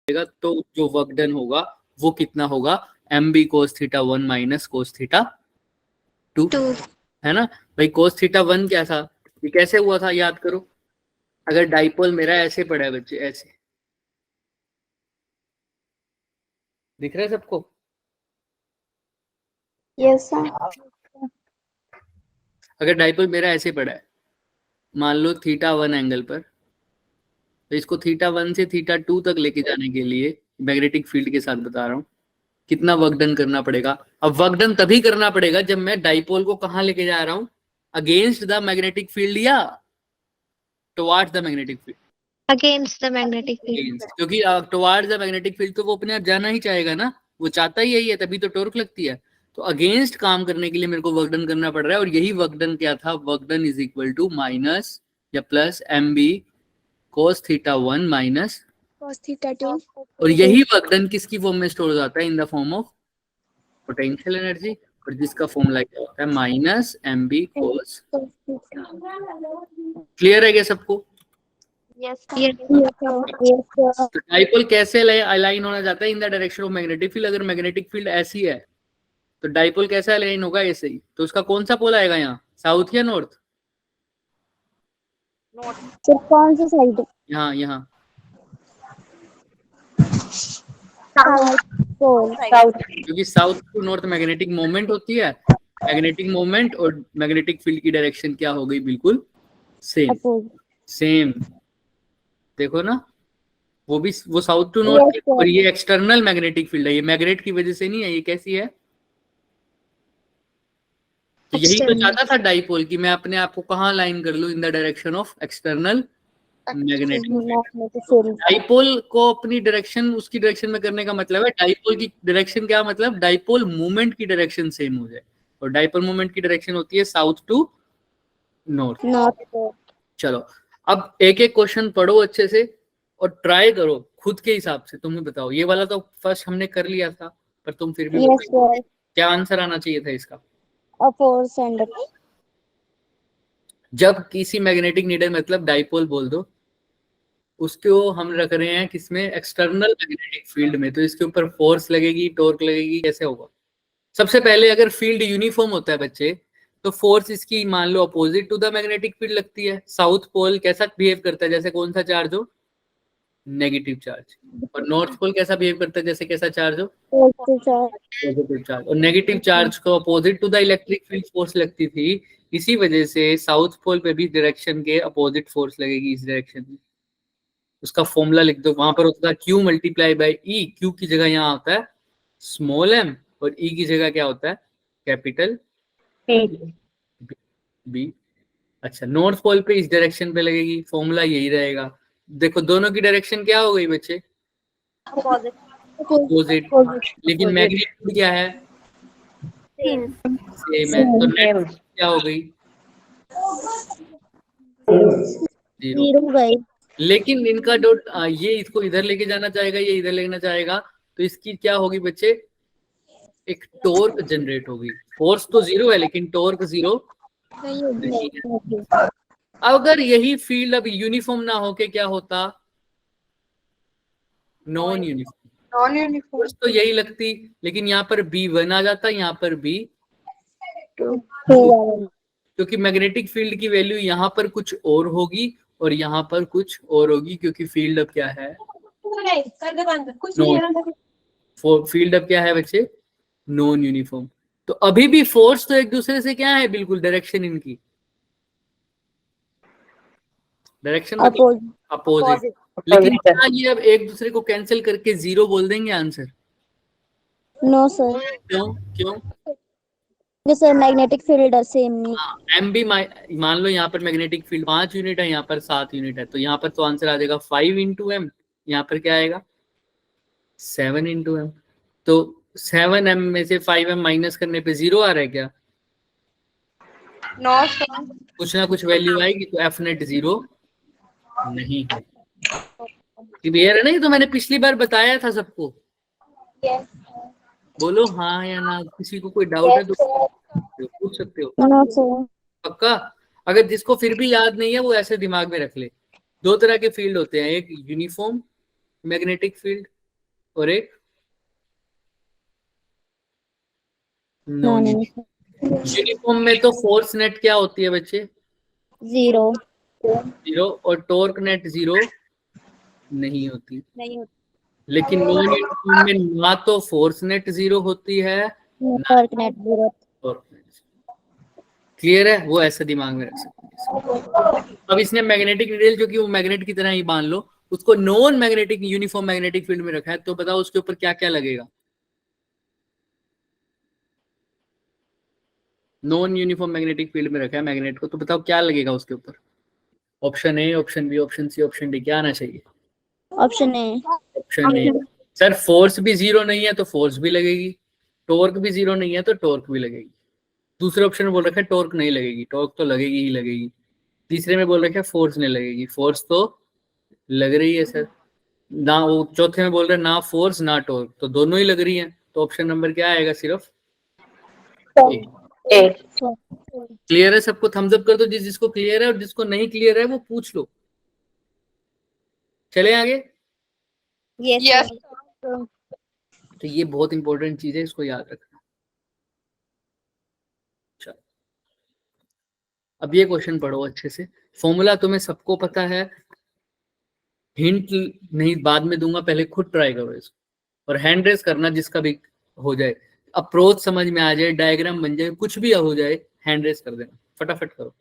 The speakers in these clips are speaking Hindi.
तो जो वर्क डन होगा वो कितना होगा, mb cos theta 1 minus cos theta 2, है ना भाई। cos थीटा 1 क्या था, ये कैसे हुआ था याद करो। अगर डाइपोल मेरा ऐसे पड़ा है बच्चे, ऐसे दिख रहा है सबको? Yes sir. अगर डाइपोल मेरा ऐसे पड़ा है, मान लो थीटा 1 एंगल पर, तो इसको थीटा 1 से थीटा 2 तक लेके जाने के लिए मैग्नेटिक फील्ड के साथ बता रहा हूँ कितना वर्क डन करना पड़ेगा। अब वर्क डन तभी करना पड़ेगा जब मैं डाइपोल को कहां लेके जा रहा हूं, अगेंस्ट द मैग्नेटिक फील्ड या towards the magnetic field. Against the magnetic field, क्योंकि टुवार्ड्स द मैग्नेटिक फील्ड तो वो अपने आप जाना ही चाहेगा ना, वो चाहता ही यही है, तभी तो टॉर्क लगती है। तो अगेंस्ट काम करने के लिए मेरे को वर्क डन करना पड़ रहा है, और यही वर्क डन क्या था, work done is equal to minus या plus mb cos theta 1 minus cos theta 2। और यही वर्क डन किसकी फॉर्म में स्टोर हो जाता है, in the form of potential energy, और जिसका फॉर्मूला क्या होता है, माइनस mb cos। क्लियर है क्या सबको? यस तो डाइपोल कैसे अलाइन होना चाहता है, in the direction of magnetic field. अगर मैग्नेटिक फील्ड ऐसी है तो डाइपोल कैसे अलाइन होगा, ऐसे ही। तो उसका कौन सा पोल आएगा यहाँ, साउथ या नॉर्थ? सर कौन सा साइड? यहाँ यहाँ साउथ पोल। क्योंकि south to north magnetic moment होती है, मैग्नेटिक मोमेंट और मैग्नेटिक फील्ड की डायरेक्शन क्या हो गई, बिल्कुल सेम। सेम देखो ना, वो साउथ टू नॉर्थ, और ये एक्सटर्नल मैग्नेटिक फील्ड है, ये मैग्नेट की वजह से नहीं है। ये कैसी है, तो यही तो चाहता था डाइपोल कि मैं अपने आप को कहाँ लाइन कर लूं, इन the direction of external magnetic field. Dipole को अपनी डायरेक्शन उसकी डायरेक्शन में करने का मतलब है, डाइपोल की डायरेक्शन क्या मतलब, डाइपोल मूवमेंट की डायरेक्शन सेम हो जाए, और डाइपोल मूवमेंट की डायरेक्शन होती है साउथ टू नॉर्थ। चलो अब एक एक क्वेश्चन पढ़ो अच्छे से और ट्राई करो खुद के हिसाब से। तुम्हें बताओ, ये वाला तो फर्स्ट हमने कर लिया था, पर तुम फिर भी क्या आंसर आना चाहिए था इसका। जब किसी मैग्नेटिक नीडल मतलब डाइपोल बोल दो, उसको हम रख रहे हैं किसमें, एक्सटर्नल मैग्नेटिक फील्ड में, तो इसके ऊपर फोर्स लगेगी, टॉर्क लगेगी, कैसे होगा। सबसे पहले अगर फील्ड यूनिफॉर्म होता है बच्चे, तो फोर्स इसकी मान लो opposite to the magnetic field लगती है। साउथ पोल कैसा बिहेव करता है, जैसे कौन सा चार्ज हो, नेगेटिव चार्ज। और नॉर्थ पोल कैसा बिहेव करता है, जैसे कैसा चार्ज हो, पॉजिटिव चार्ज। और नेगेटिव चार्ज को opposite to the electric field force लगती थी, इसी वजह से साउथ पोल पे भी डायरेक्शन के अपोजिट फोर्स लगेगी इस डायरेक्शन में। उसका फॉर्मूला लिख दो, वहां पर होता है Q multiply by E. Q की जगह यहाँ होता है स्मॉल m, और E की जगह क्या होता है, कैपिटल बी। अच्छा, नॉर्थ पोल पे इस डायरेक्शन पे लगेगी, फॉर्मूला यही रहेगा। देखो दोनों की डायरेक्शन क्या हो गई बच्चे, अपोजिट, लेकिन मैग्नीट्यूड क्या है, सेम है, तो नेट क्या हो गई, जीरो। लेकिन इनका डॉट ये इसको इधर लेके जाना चाहेगा, ये इधर लेना चाहेगा, तो इसकी क्या होगी बच्चे, एक टॉर्क जनरेट होगी। फोर्स तो जीरो है लेकिन टॉर्क जीरो नहीं है। अगर यही फील्ड अब यूनिफॉर्म ना होके क्या होता, नॉन यूनिफॉर्म, फोर्स तो यही लगती, लेकिन यहाँ पर B1 आ जाता, यहाँ पर B2, क्योंकि मैग्नेटिक फील्ड की वैल्यू यहाँ पर कुछ और होगी और यहाँ पर कुछ और होगी, क्योंकि फील्ड अब क्या है, फील्ड अब क्या है बच्चे, नॉन यूनिफॉर्म। तो अभी भी फोर्स तो एक दूसरे से क्या है, बिल्कुल डायरेक्शन इनकी, डायरेक्शन अपोजिट। लेकिन क्या ये अब एक दूसरे को कैंसिल करके जीरो बोल देंगे आंसर? No sir. क्यों क्यों? सर मैग्नेटिक फील्ड है सेम। एम भी मान लो यहाँ पर मैग्नेटिक फील्ड 5 यूनिट है, यहाँ पर 7 यूनिट है, तो यहाँ पर तो आंसर आ जाएगा 5 इंटू एम, यहाँ पर क्या आएगा 7 इंटू एम। तो 7m में से 5m माइनस करने पे जीरो आ रहा है क्या? नो। कुछ ना कुछ वैल्यू आएगी, तो एफ नेट जीरो नहीं है। क्लियर है ना? ये तो मैंने पिछली बार बताया था सबको। बोलो हाँ या ना, किसी को कोई डाउट है तो पूछ सकते हो। पक्का? अगर जिसको फिर भी याद नहीं है वो ऐसे दिमाग में रख ले, दो तरह के फील्ड होते हैं, एक यूनिफॉर्म मैग्नेटिक फील्ड और एक नॉन नॉन यूनिफॉर्म में तो फोर्स नेट क्या होती है बच्चे? 0 0, और टॉर्क नेट 0 नहीं होती। नहीं लेकिन नॉन यूनिफॉर्म में ना तो फोर्स नेट 0 होती है ना torque net 0 torque net. Clear है? वो ऐसा दिमाग में रख सकते। अब इसने मैग्नेटिक नीडल जो कि वो मैग्नेट की तरह ही मान लो, उसको non magnetic uniform magnetic field में रखा है, तो बताओ उसके ऊपर क्या क्या लगेगा? नॉन यूनिफॉर्म मैग्नेटिक फील्ड में रखा है मैग्नेट को, तो बताओ क्या लगेगा उसके ऊपर? Option A, option B, option C, option D, क्या आना चाहिए? Option A option A. Sir force भी 0 नहीं है तो फोर्स भी लगेगी, टॉर्क भी 0 नहीं है तो टॉर्क भी लगेगी। दूसरे ऑप्शन में बोल रखा है टॉर्क नहीं लगेगी, टॉर्क तो लगेगी ही लगेगी। तीसरे में बोल रखा है फोर्स नहीं लगेगी, फोर्स तो लग रही है सर ना। वो चौथे में बोल रहे हैं ना फोर्स ना टॉर्क, तो दोनों ही लग रही है, तो ऑप्शन नंबर क्या आएगा? सिर्फ ए। ए। क्लियर है सबको? थम्स अप कर दो जिसको क्लियर है, और जिसको नहीं क्लियर है वो पूछ लो। चले आगे। यस तो ये बहुत इंपॉर्टेंट चीज है, इसको याद रखना। चलो अब ये क्वेश्चन पढ़ो अच्छे से। फॉर्मूला तुम्हें सबको पता है, हिंट नहीं बाद में दूंगा, पहले खुद ट्राई करो इसको, और हैंड रेस करना जिसका भी हो जाए, अप्रोच समझ में आ जाए, डायग्राम बन जाए, कुछ भी हो जाए, हैंड रेस कर देना, फटाफट करो।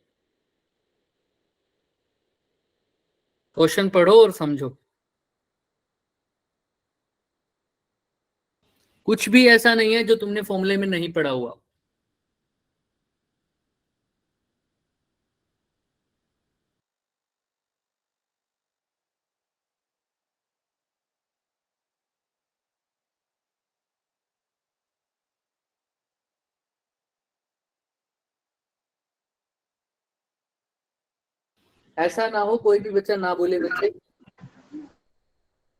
क्वेश्चन पढ़ो और समझो। कुछ भी ऐसा नहीं है जो तुमने फॉर्मूले में नहीं पढ़ा हुआ। ऐसा ना हो कोई भी बच्चा ना बोले, बच्चे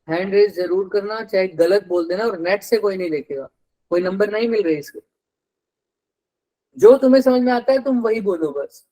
हैंड रेस जरूर करना, चाहे गलत बोल देना, और नेट से कोई नहीं देखेगा, कोई नंबर नहीं मिल रहे इसके। जो तुम्हें समझ में आता है तुम वही बोलो बस।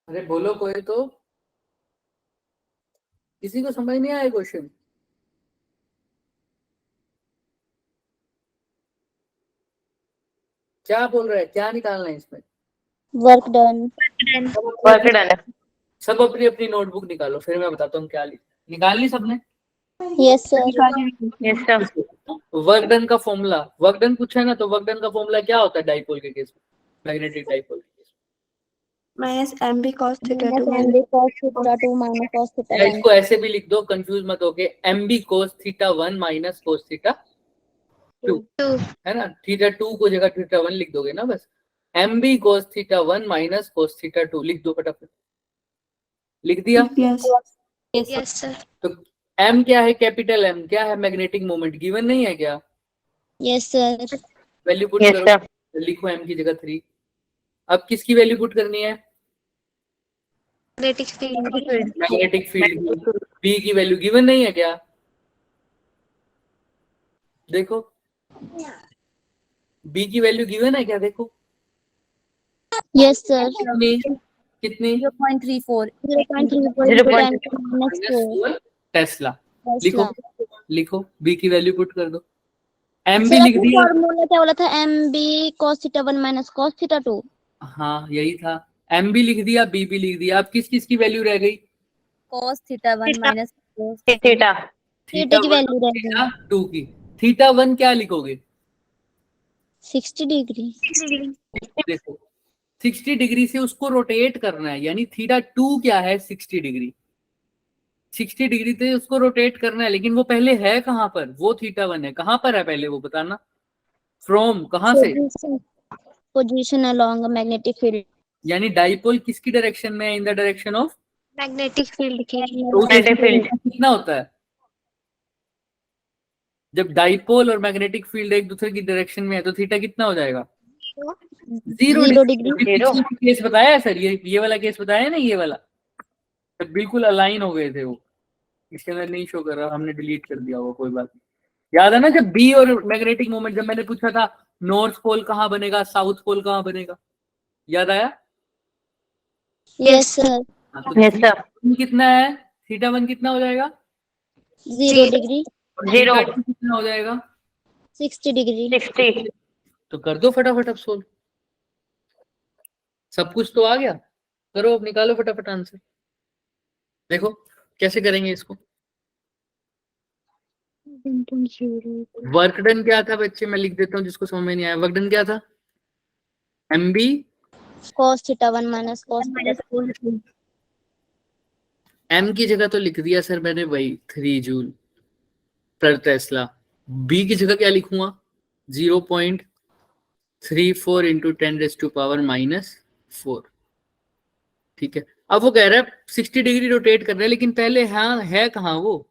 अरे बोलो कोई तो, किसी को समझ नहीं आया क्वेश्चन? क्या बोल रहा है, क्या निकालना है इसमें? Work done work done. सब अपनी अपनी नोटबुक निकालो, फिर मैं बताता हूँ क्या निकाल ली सबने? Yes sir yes sir. Work done का फॉर्मूला, वर्क डन पूछा है ना, तो वर्क डन का फॉर्मूला क्या होता है डाइपोल के केस में, मैग्नेटिक डाइपोल के case minus M B cos theta to M B cos theta 2 minus cos में? थीटा या 1 इसको ऐसे भी लिख दो, कंफ्यूज मत होके, M B cos theta 1 minus cos theta 2, है ना? थीटा 2 को जगह थीटा 1 लिख दोगे ना बस। M B cos theta 1 minus cos theta 2 लिख दो फटाफट। लिख दिया? Yes sir. तो एम क्या है? कैपिटल एम क्या है? मैग्नेटिक मोमेंट गिवन नहीं है क्या? Yes sir value put yes करो, सर। लिखो एम की जगह 3। अब किसकी वैल्यू पुट करनी है? Magnetic field. Magnetic field. B की वैल्यू गिवन नहीं है क्या? देखो बी की वैल्यू गिवन है क्या? देखो यस सर कितनी कितनी? 0.34 -4 टेस्ला। लिखो लिखो, बी की वैल्यू पुट कर दो। एम भी सर लिख दिया। फॉर्मूला क्या बोला था? M B cos theta 1 minus cos theta 2। हाँ यही था, एम भी लिख दिया, बी भी लिख दिया। अब किस किस की वैल्यू रह गई? Cos theta 1 minus cos theta. Theta की वैल्यू रह थीटा गई 2 की। थीटा 1 क्या लिखोगे? 60 डिग्री। देखो 60 डिग्री से उसको रोटेट करना है, यानी θ2 क्या है 60 डिग्री, 60 डिग्री से उसको रोटेट करना है, लेकिन वो पहले है कहां पर, वो θ1 है, कहां पर है पहले वो बताना, फ्रॉम कहां से, पोजीशन अलोंग मैग्नेटिक फील्ड, यानी डाइपोल किसकी डायरेक्शन में है, in the direction of, magnetic field की तो Magnetic field. कितना होता है जब डाइपोल और मैग्नेटिक फील्ड एक दूसरे की डायरेक्शन में है, तो थीटा कितना हो जाएगा, 0 0 डिग्री। Zero. केस बताया है सर, ये वाला केस बताया है ना, ये वाला बिल्कुल अलाइन हो गए थे वो, इसके अंदर नहीं शो कर रहा, हमने डिलीट कर दिया होगा, कोई बात नहीं। याद है ना जब बी और मैग्नेटिक मोमेंट, जब मैंने पूछा था नॉर्थ पोल कहाँ बनेगा, साउथ पोल कहाँ बनेगा, याद आया, यस सर। हाँ, तो Yes, sir. कितना है, θ1 कितना हो जाएगा, 0 डिग्री, और Zero. θ2 कितना हो जाएगा, 60 डिग्री। 60. तो कर दो फटाफट अब सोल्व, सब कुछ तो आ गया, करो अब, निकालो फटाफट आंसर, देखो कैसे करेंगे इसको। वर्क डन क्या था बच्चे, मैं लिख देता हूँ जिसको समझ में नहीं आया, वर्क डन क्या था, MB cos θ1 minus cos M की जगह तो लिख दिया सर मैंने वही 3 जूल पर टेस्ला, B की जगह क्या लिखूंगा 0.34 इंटू 10⁻⁻⁻⁴, ठीक है। अब वो कह रहा है 60 डिग्री रोटेट कर रहा है, लेकिन पहले हाँ है कहाँ वो,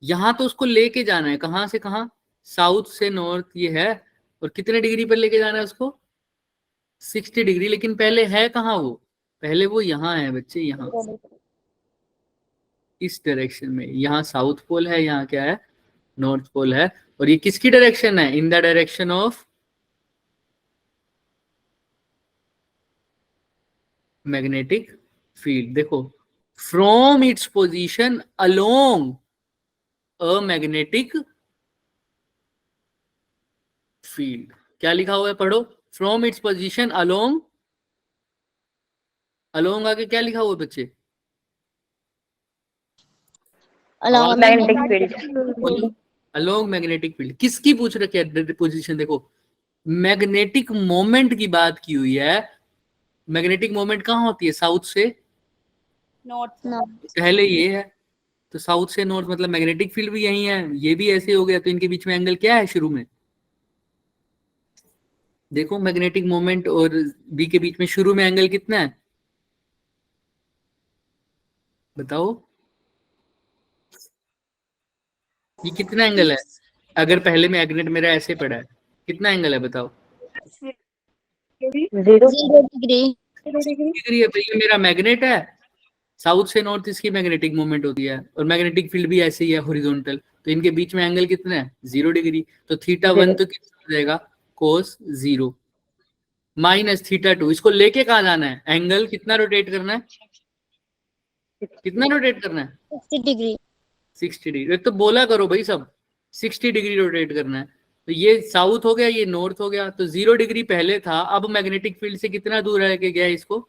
यहाँ तो उसको लेके जाना है, कहाँ से कहाँ, साउथ से नॉर्थ ये है, और कितने डिग्री पर लेके जाना है उसको 60 डिग्री, लेकिन पहले है कहाँ वो, पहले वो यहाँ है बच्चे, यहाँ इस डायरेक्शन में, यहाँ साउथ पोल है, यहाँ क्या है नॉर्थ पोल है, और ये किसकी डायरेक्शन है, in the direction of magnetic field. देखो from its position along a magnetic field, क्या लिखा हुआ है पढ़ो, from its position along, along आगे क्या लिखा हुआ है बच्चे, along Magnetic magnetic field. Along magnetic field, किसकी पूछ रखी है पोजीशन, देखो मैग्नेटिक मोमेंट की बात की हुई है, मैग्नेटिक मोमेंट कहाँ होती है, साउथ से नॉर्थ। पहले ये है, तो साउथ से नॉर्थ मतलब मैग्नेटिक फील्ड भी यही है, ये भी ऐसे हो गया, तो इनके बीच में एंगल क्या है शुरू में, देखो मैग्नेटिक मोमेंट और बी के बीच में शुरू में एंगल कितना है, बताओ ये कितना एंगल है, अगर पहले मैग्नेट मेरा ऐसे पड़ा है, कितना एंगल है बताओ, 0. 0 डिग्री। डिग्री है, तो ये मेरा मैग्नेट है, साउथ से नॉर्थ इसकी मैग्नेटिक मूवमेंट होती है, और मैग्नेटिक फील्ड भी ऐसे ही है हॉरिजॉन्टल, तो इनके बीच में एंगल कितना है 0 डिग्री, तो θ1 तो कितना हो जाएगा cos 0 माइनस θ2, इसको लेके कहाँ जाना है, एंगल कितना रोटेट करना है, कितना रोटेट करना है 60 डिग्री। 60 डिग्री, एक तो बोला करो भाई सब, 60 डिग्री रोटेट करना है, तो ये साउथ हो गया, ये नॉर्थ हो गया, तो 0 डिग्री पहले था, अब मैग्नेटिक फील्ड से कितना दूर रह के गया इसको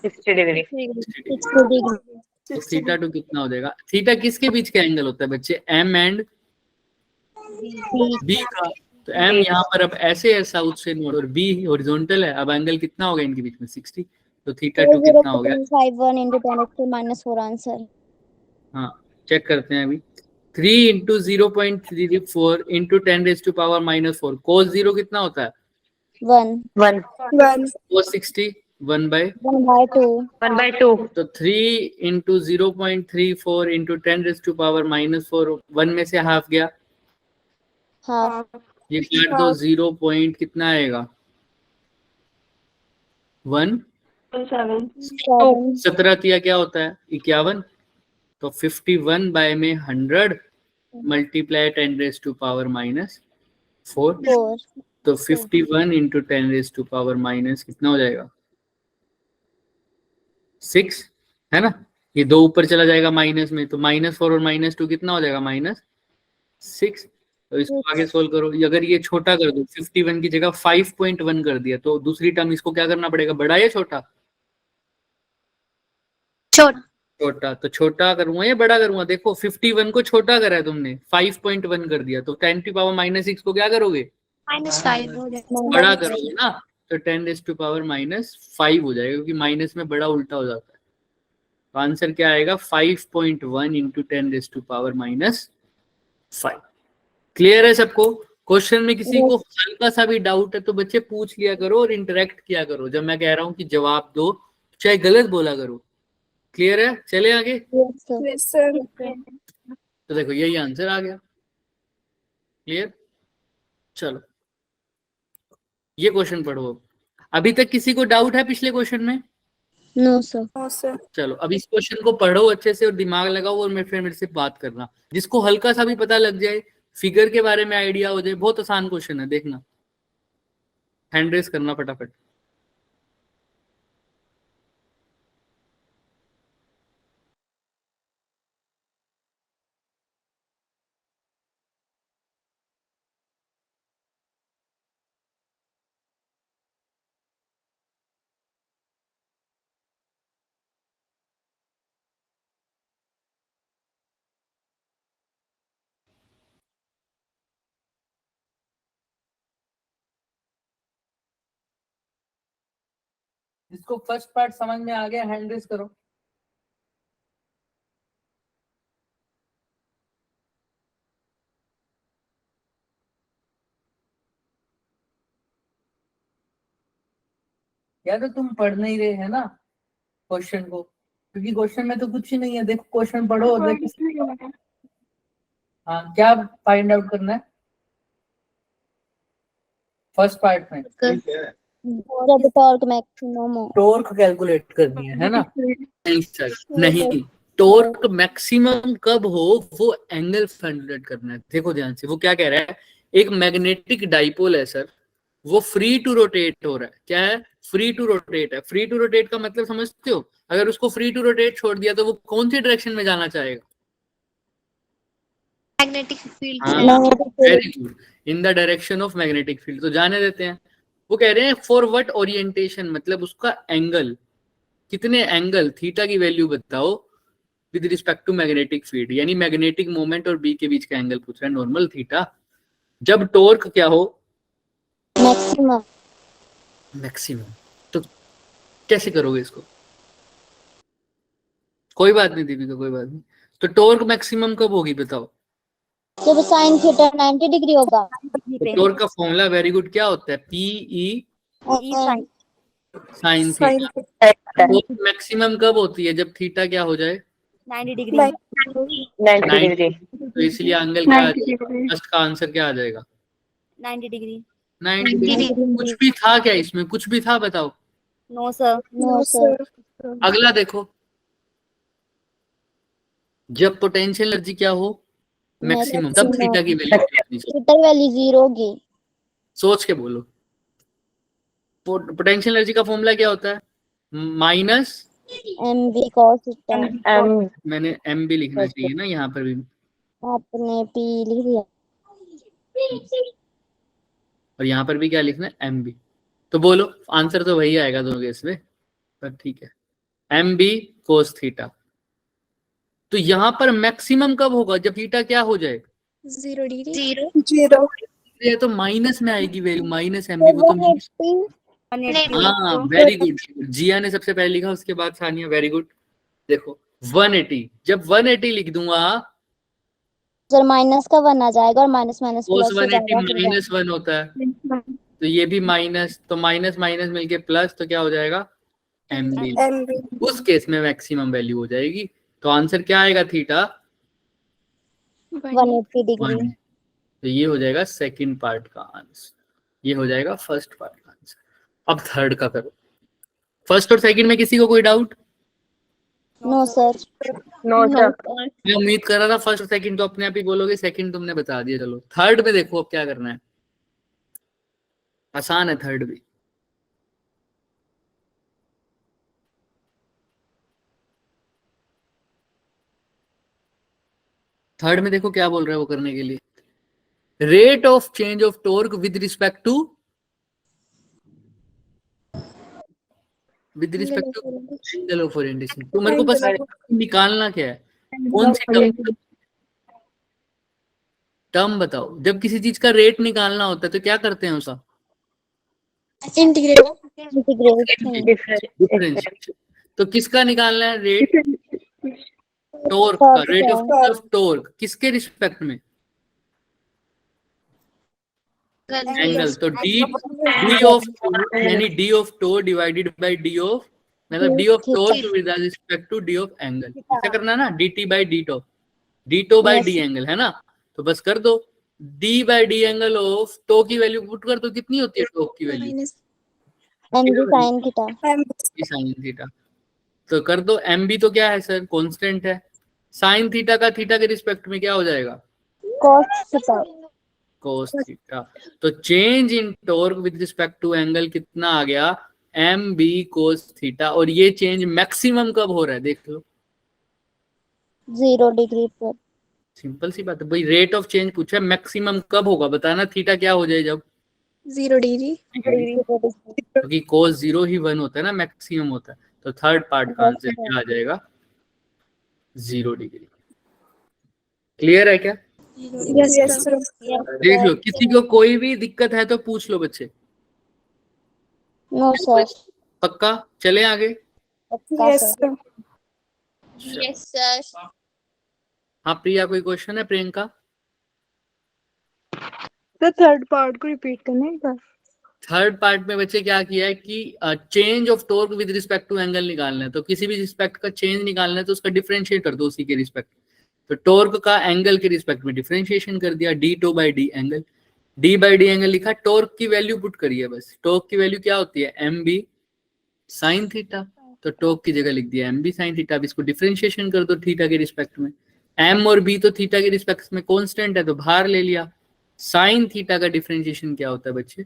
60 degree. 60 डिग्री। तो θ2 कितना हो जाएगा, थीटा किसके बीच का एंगल होता है बच्चे, M एंड B का, तो M यहाँ पर अब ऐसे है साउथ से नॉर्थ, और B हॉरिजॉन्टल है, अब एंगल कितना होगा इनके बीच में 60, तो θ2 कितना हो गया, 0.51 into 10⁻⁻⁴ आंसर। हाँ चेक करते हैं अभी, 3 इंटू 0.34 इंटू 10⁻⁻⁴, cos 0 कितना होता है 1 cos 60 1 by 1/2 1/2. तो 3 इंटू 0.34 इंटू 10⁻⁻⁴, 1 में से हाफ गया, हाफ। ये काट दो, 0 पॉइंट कितना आएगा 1, 17 तिया क्या होता है 51, तो 51 बाय में 100 मल्टीप्लाई 10⁻⁻⁴, 4 तो 51 इंटू 10⁻⁻ कितना हो जाएगा 6 है ना, ये 2 ऊपर चला जाएगा माइनस में, तो -4 और -2 कितना हो जाएगा -6, तो इसको आगे सोल्व करो, अगर ये छोटा कर दो 51 की जगह 5.1 कर दिया, तो दूसरी टर्म इसको क्या करना पड़ेगा, बड़ा या छोटा, छोटा, तो छोटा करूंगा या बड़ा करूंगा, देखो 51 को छोटा करा है तुमने, 5.1 कर दिया, तो 10⁻⁻6 को क्या करोगे -5 बड़ा करोगे ना, तो 10⁻⁵ हो जाएगा, क्योंकि माइनस में बड़ा उल्टा हो जाता है। तो आंसर क्या आएगा 5.1 इंटू 10⁻⁵। क्लियर है सबको? क्वेश्चन में किसी को हल्का सा भी डाउट है तो बच्चे पूछ लिया करो और इंटरेक्ट किया करो। जब मैं कह रहा हूं कि जवाब दो, चाहे गलत बोला करो। क्लियर है? चले आगे। Yes, sir. तो देखो यही आंसर आ गया। क्लियर? चलो ये क्वेश्चन पढ़ो। अभी तक किसी को डाउट है पिछले क्वेश्चन में? No, sir. No, sir. चलो अब इस क्वेश्चन को पढ़ो अच्छे से और दिमाग लगाओ और फिर मेरे से बात करना। जिसको हल्का सा भी पता लग जाए, फिगर के बारे में आइडिया हो जाए, बहुत आसान क्वेश्चन है, देखना। हैंड रेस करना फटाफट। जिसको फर्स्ट पार्ट समझ में आ गया हैंड रेस करो। या तो तुम पढ़ नहीं रहे है ना क्वेश्चन को, क्योंकि क्वेश्चन में तो कुछ ही नहीं है। देखो क्वेश्चन पढ़ो और देखो। हाँ, क्या फाइंड आउट करना है फर्स्ट पार्ट में? जब टॉर्क मैक्सिमम हो। टॉर्क कैलकुलेट करनी है ना? नहीं सर, नहीं। टॉर्क मैक्सिमम कब हो वो एंगल कैलकुलेट करना है। देखो ध्यान से, वो क्या कह रहा है, एक मैग्नेटिक डाइपोल है सर, वो फ्री टू रोटेट हो रहा है। क्या है? फ्री टू रोटेट है। फ्री टू रोटेट का मतलब समझते हो? अगर उसको फ्री टू रोटेट छोड़ दिया तो वो कौन सी डायरेक्शन में जाना चाहेगा? मैग्नेटिक फील्ड हाँ, very good, in the direction of magnetic field. तो जाने देते हैं। वो कह रहे हैं फॉर व्हाट ओरिएंटेशन, मतलब उसका एंगल, कितने एंगल थीटा की वैल्यू बताओ with respect to magnetic field, यानी मैग्नेटिक मोमेंट और बी के बीच का एंगल पूछ रहा है, नॉर्मल थीटा। जब टॉर्क क्या हो? मैक्सिमम। मैक्सिमम। तो कैसे करोगे इसको? कोई बात नहीं दीपिका, कोई बात नहीं। तो टॉर्क मैक्सिमम कब होगी बताओ? जब साइन थीटा 90 डिग्री होगा। तो टॉर्क का फॉर्मूला वेरी गुड क्या होता है? P sine theta. Torque maximum कब होती है? जब थीटा क्या हो जाए? 90 डिग्री 90 डिग्री। तो इसलिए एंगल क्या आ जाएगा? फर्स्ट का आंसर क्या आ जाएगा? 90 डिग्री 90 डिग्री। कुछ भी था क्या इसमें? कुछ भी था बताओ? No sir no sir. अगला देखो, जब पोटेंशियल एनर्जी क्या हो? मैक्सिमम, तब थीटा की वैल्यू थीटा वैल्यू 0 होगी। सोच के बोलो। पोटेंशियल एनर्जी का फॉर्मूला क्या होता है? Minus mv cos theta. मैंने एम भी लिखना चाहिए ना यहाँ पर भी, आपने p लिख दिया। और यहाँ पर भी क्या लिखना है? M B. तो बोलो, आंसर तो वही आएगा दोनों केस में, पर ठीक है। M B cos theta. तो यहाँ पर मैक्सिमम कब होगा? जब थीटा क्या हो जाए? 0 डिग्री 0. ये तो माइनस में आएगी वैल्यू, माइनस एम बी। वो तो हाँ, वेरी गुड। जिया ने सबसे पहले लिखा, उसके बाद सानिया। Very good. देखो 180, जब 180 लिख दूंगा सर माइनस का 1 आ जाएगा और माइनस माइनस कोस प्लस हो 180 जाएगा। -1 होता है, तो ये भी माइनस, तो माइनस माइनस मिलके प्लस, तो क्या हो जाएगा? M B. MB. उस केस में मैक्सिमम वैल्यू हो जाएगी। तो आंसर क्या आएगा? Theta 180 degree. 1। तो ये हो जाएगा सेकंड पार्ट का आंसर, ये हो जाएगा फर्स्ट पार्ट का आंसर। अब थर्ड का करो। फर्स्ट और सेकंड में किसी को कोई doubt? No sir. No sir. मैं उम्मीद कर रहा था फर्स्ट और सेकंड तो अपने आप ही बोलोगे, सेकंड तुमने बता दिया। चलो थर्ड में देखो अब क्या करना है। आसान है थर्ड भी। थर्ड में देखो क्या बोल रहा है वो करने के लिए। Rate of change of torque with respect to angle of orientation. तो मेरे को बस निकालना क्या है, कौन सी टर्म बताओ। जब किसी चीज का रेट निकालना होता है तो क्या करते हैं उसका? Integrate integrate differentiation. तो किसका निकालना है रेट? टॉर्क का, रेट ऑफ टॉर्क किसके रिस्पेक्ट में? एंगल। तो डी ऑफ यानी D of torque divided by D of, मतलब D of torque with respect to D of angle, ऐसा करना ना, D T by D tau, D tau by D angle, है ना। तो बस कर दो, D by D angle of tau की वैल्यू पुट कर दो, कितनी होती है टो की value? MB sine theta sine theta. तो कर दो, एम बी तो क्या है सर? कांस्टेंट है। साइन थीटा का थीटा के रिस्पेक्ट में क्या हो जाएगा? cos theta cos theta. तो change in torque with respect to angle कितना आ गया? M B cos theta. और ये चेंज मैक्सिमम कब हो रहा है देख लो। 0 डिग्री पर। सिंपल सी बात है भाई, रेट ऑफ चेंज पूछा है, मैक्सिमम कब होगा बताना। थीटा क्या हो जाए जब? 0 डिग्री क्योंकि cos 0 ही 1 होता है ना, मैक्सिमम होता है। तो थर्ड पार्ट का आंसर क्या आ जाएगा? 0 डिग्री। क्लियर है क्या? यस सर देख लो, किसी को कोई भी दिक्कत है तो पूछ लो बच्चे। No sir. पक्का? चले आगे। यस सर हाँ प्रिया, कोई क्वेश्चन है? प्रियंका? तो थर्ड पार्ट को रिपीट करना है एक बार। थर्ड पार्ट में बच्चे क्या किया है कि change of torque with respect to angle निकालना है। तो किसी भी रिस्पेक्ट का चेंज निकालना है तो उसका डिफरेंशिएट कर दो उसी के रिस्पेक्ट। तो टॉर्क का एंगल के रिस्पेक्ट में डिफरेंशिएशन कर दिया, d tau by D angle. D by D angle लिखा, टॉर्क की वैल्यू पुट करिए बस। टॉर्क की वैल्यू क्या होती है? M B sine theta. तो टॉर्क की जगह लिख दिया एम बी साइन थीटा। अब इसको डिफरेंशिएशन कर दो थीटा के रिस्पेक्ट में। एम और बी तो थीटा के रिस्पेक्ट में कांस्टेंट है तो बाहर ले लिया। साइन थीटा का डिफरेंशिएशन क्या होता है बच्चे?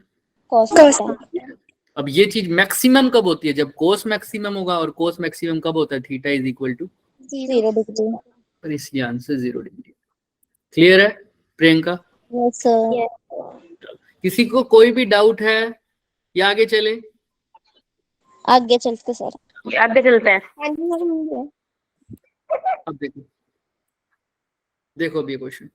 cos theta. अब ये चीज मैक्सिमम कब होती है? जब कोस मैक्सिमम होगा। और कोस मैक्सिमम कब होता है? Theta is equal to 0 degree. पर इसकी आंसर 0 डिग्री। क्लियर है प्रियंका? Yes sir. किसी को कोई भी डाउट है या आगे चले? आगे चलते सर। आगे चलते हैं। अब देखो, देखो अब ये क्वेश्चन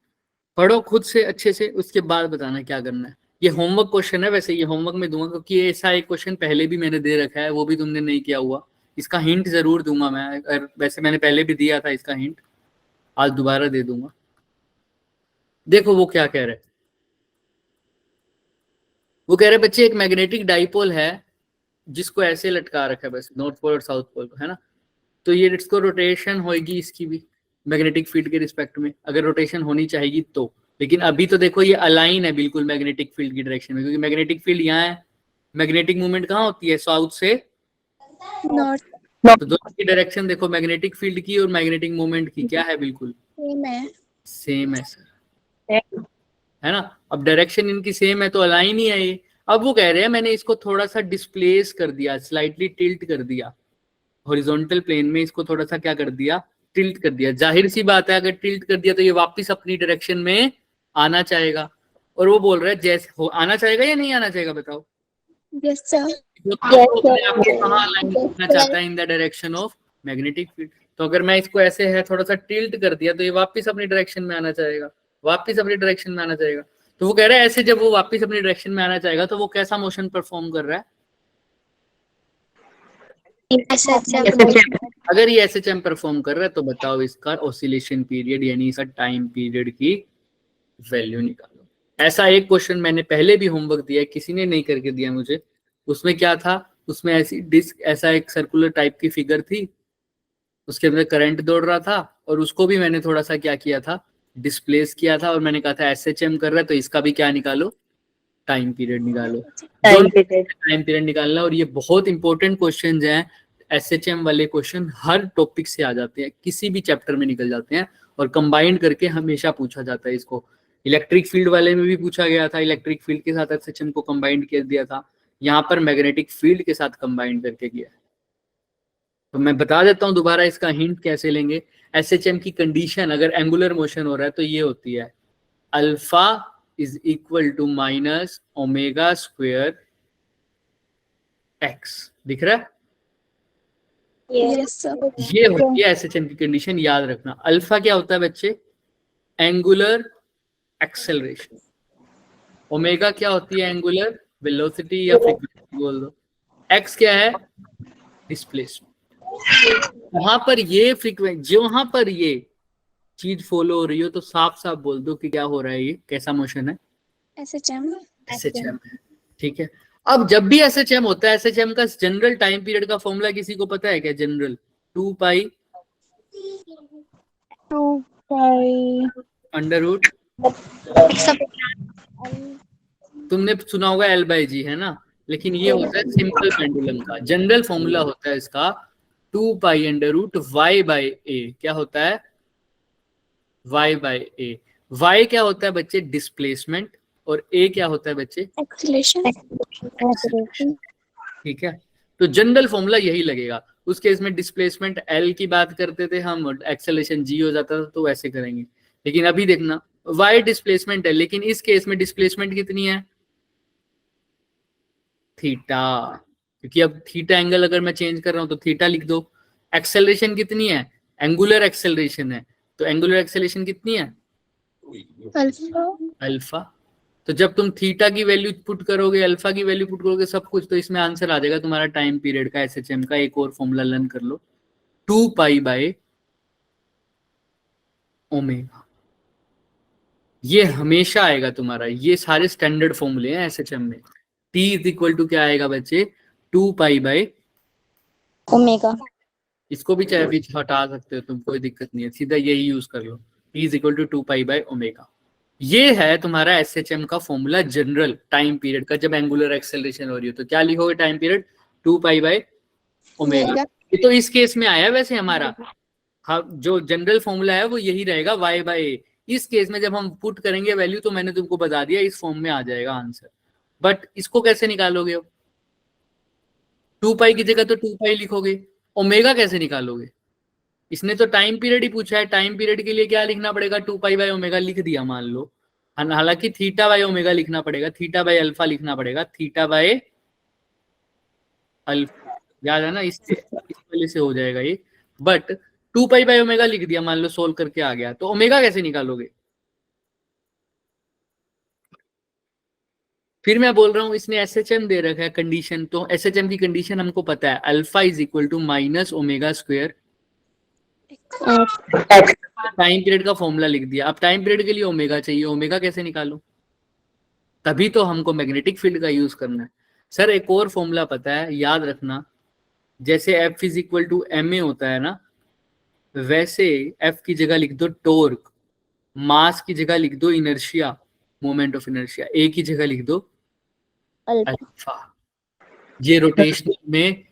पढ़ो खुद से अच्छे से, उसके बाद बताना क्या करना है। ये होमवर्क क्वेश्चन है, वैसे ये होमवर्क में दूंगा क्योंकि ऐसा एक क्वेश्चन पहले भी मैंने दे रखा है, वो भी तुमने नहीं किया हुआ। इसका हिंट जरूर दूंगा मैं, और वैसे मैंने पहले भी दिया था इसका हिंट, आज दोबारा दे दूंगा। देखो वो क्या कह रहे, वो कह रहे बच्चे एक मैग्नेटिक डाइपोल है जिसको ऐसे लटका रखा है बस, नॉर्थ पोल और साउथ पोल को, है ना। तो ये इसको रोटेशन होगी इसकी भी मैग्नेटिक फील्ड के रिस्पेक्ट में, अगर रोटेशन होनी चाहिए तो। लेकिन अभी तो देखो ये अलाइन है बिल्कुल मैग्नेटिक फील्ड की डायरेक्शन में, क्योंकि मैग्नेटिक फील्ड यहाँ है। मैग्नेटिक मूवमेंट कहाँ होती है? साउथ से नॉर्थ तो दोनों की डायरेक्शन देखो, मैग्नेटिक फील्ड की और मैग्नेटिक मूवमेंट की क्या है? बिल्कुल सेम है सर, है ना। अब डायरेक्शन इनकी सेम है तो अलाइन ही है ये। अब वो कह रहे हैं मैंने इसको थोड़ा सा डिस्प्लेस कर दिया, स्लाइटली टिल्ट कर दिया, हॉरिजॉन्टल प्लेन में इसको थोड़ा सा क्या कर दिया? टिल्ट कर दिया। जाहिर सी बात है अगर टिल्ट कर दिया तो ये वापस अपनी डायरेक्शन में आना चाहेगा। और वो बोल रहा है जैसे हो आना चाहेगा या नहीं आना चाहेगा बताओ? यस सर आपको कहाँ अलाइन करना चाहता है? In the direction of magnetic field. तो अगर मैं इसको ऐसे है थोड़ा सा टिल्ट कर दिया तो ये वापस अपनी डायरेक्शन में आना चाहेगा, वापस अपनी डायरेक्शन में आना चाहेगा। तो वो कह रहा है ऐसे जब वो वापस अपनी डायरेक्शन में आना चाहेगा तो वो कैसा मोशन परफॉर्म कर रहा है? अगर ये SHM परफॉर्म कर रहा है तो बताओ इसका ऑसिलेशन पीरियड यानी इसका टाइम पीरियड की वैल्यू निकालो। ऐसा एक क्वेश्चन मैंने पहले भी होमवर्क दिया है, किसी ने नहीं करके दिया मुझे। उसमें क्या था? उसमें ऐसी डिस्क, ऐसा एक सर्कुलर टाइप की फिगर थी, उसके अंदर करंट दौड़ रहा था और उसको भी मैंने थोड़ा सा क्या किया था? डिस्प्लेस किया था। और मैंने कहा था SHM कर रहा है तो इसका भी क्या निकालो? टाइम पीरियड निकालो। टाइम पीरियड निकालना। और ये बहुत इंपॉर्टेंट क्वेश्चन हैं, SHM वाले क्वेश्चन हर टॉपिक से आ जाते हैं, किसी भी चैप्टर में निकल जाते हैं और कंबाइंड करके हमेशा पूछा जाता है इसको। इलेक्ट्रिक फील्ड वाले में भी पूछा गया था, इलेक्ट्रिक फील्ड के साथ SHM को कंबाइंड कर दिया था। यहाँ पर मैग्नेटिक फील्ड के साथ कंबाइंड करके किया है। तो मैं बता देता हूँ दोबारा इसका हिंट कैसे लेंगे। SHM की कंडीशन अगर एंगुलर मोशन हो रहा है तो ये होती है alpha is equal to minus omega square x. दिख रहा है? यस सर ये होती है SHM की कंडीशन, याद रखना। अल्फा क्या होता है बच्चे? Angular acceleration. ओमेगा क्या होती है? एंगुलर वेलोसिटी या फ्रीक्वेंसी। बोल दो। एक्स क्या है? डिस्प्लेसमेंट। वहां पर ये फ्रीक्वेंसी, वहां पर ये चीज फॉलो हो रही हो तो साफ साफ बोल दो कि क्या हो रहा है, ये कैसा मोशन है? SHM. एसएचएम है। ठीक है। अब जब भी एसएचएम होता है, एसएचएम का जनरल टाइम पीरियड का फॉर्मूला किसी को पता है क्या? जनरल 2 पाई 2 pi अंडर रूट, तुमने सुना होगा एल बाई जी, है ना? लेकिन ये होता है सिंपल पेंडुलम का जनरल फॉर्मूला होता है इसका 2 pi under root Y by A. क्या होता है? Y by A. वाई क्या होता है बच्चे? डिस्प्लेसमेंट। और ए क्या होता है बच्चे? Acceleration. ठीक है। तो जनरल फॉर्मूला यही लगेगा। उस केस में डिस्प्लेसमेंट एल की बात करते थे हम, एक्सेलरेशन जी हो जाता था, तो वैसे करेंगे। लेकिन अभी देखना वाई डिस्प्लेसमेंट है, लेकिन इस केस में डिस्प्लेसमेंट कितनी है? थीटा। क्योंकि अब थीटा एंगल अगर मैं चेंज कर रहा हूं तो थीटा लिख दो। एक्सेलरेशन कितनी है? एंगुलर एक्सेलरेशन है, तो एंगुलर एक्सेलरेशन कितनी है? Alpha. अल्फा। तो जब तुम थीटा की वैल्यू पुट करोगे, अल्फा की वैल्यू पुट करोगे, सब कुछ, तो इसमें आंसर आ जाएगा तुम्हारा टाइम पीरियड का, एसएचएम का। एक और फॉर्मूला लर्न कर लो, 2 पाई बाय ओमेगा। ये हमेशा आएगा तुम्हारा, ये सारे स्टैंडर्ड फॉर्मूले हैं एसएचएम में। टी इज इक्वल टू क्या आएगा बच्चे? 2 पाई बाय ओमेगा। इसको भी चाहे बीच हटा सकते हो तुम, कोई दिक्कत नहीं है, सीधा यही यूज कर लो। T is equal to 2 pi by omega. ये है तुम्हारा एसएचएम का फॉर्मूला जनरल टाइम पीरियड का, जब एंगुलर एक्सेलरेशन हो रही हो तो क्या लिखोगे? Time period 2 pi by omega. ये तो इस केस में आया वैसे हमारा। हाँ, जो जनरल फॉर्मूला है वो यही रहेगा, वाई बाय ए। इस केस में जब हम पुट करेंगे वैल्यू, तो मैंने तुमको बता दिया इस फॉर्म में आ जाएगा आंसर। बट इसको कैसे निकालोगे? 2 पाई की जगह तो 2 पाई लिखोगे, ओमेगा कैसे निकालोगे? इसने तो टाइम पीरियड ही पूछा है, टाइम पीरियड के लिए क्या लिखना पड़ेगा? 2 पाई बाय ओमेगा लिख दिया मान लो। हालांकि थीटा बाय ओमेगा लिखना पड़ेगा, थीटा बाय अल्फा लिखना पड़ेगा, थीटा बाय अल्फा, याद है ना? इस वजह से हो जाएगा ये। बट 2 पाई बाय ओमेगा लिख दिया मान लो, सोल्व करके आ गया, तो ओमेगा कैसे निकालोगे? फिर मैं बोल रहा हूं, इसने एसएचएम दे रखा है कंडीशन, तो एसएचएम की कंडीशन हमको पता है, alpha is equal to minus omega square. Time period का फॉर्मूला लिख दिया। अब टाइम पीरियड के लिए ओमेगा चाहिए, ओमेगा कैसे निकालो? तभी तो हमको मैग्नेटिक फील्ड का यूज करना है। सर एक और फॉर्मूला पता है, याद रखना, जैसे F is equal to M A होता है ना, वैसे एफ की जगह लिख दो टॉर्क, मास की जगह लिख दो इनर्शिया, मोमेंट ऑफ इनर्शिया, ए की जगह लिख दो अल्फा। ये रोटेशनल में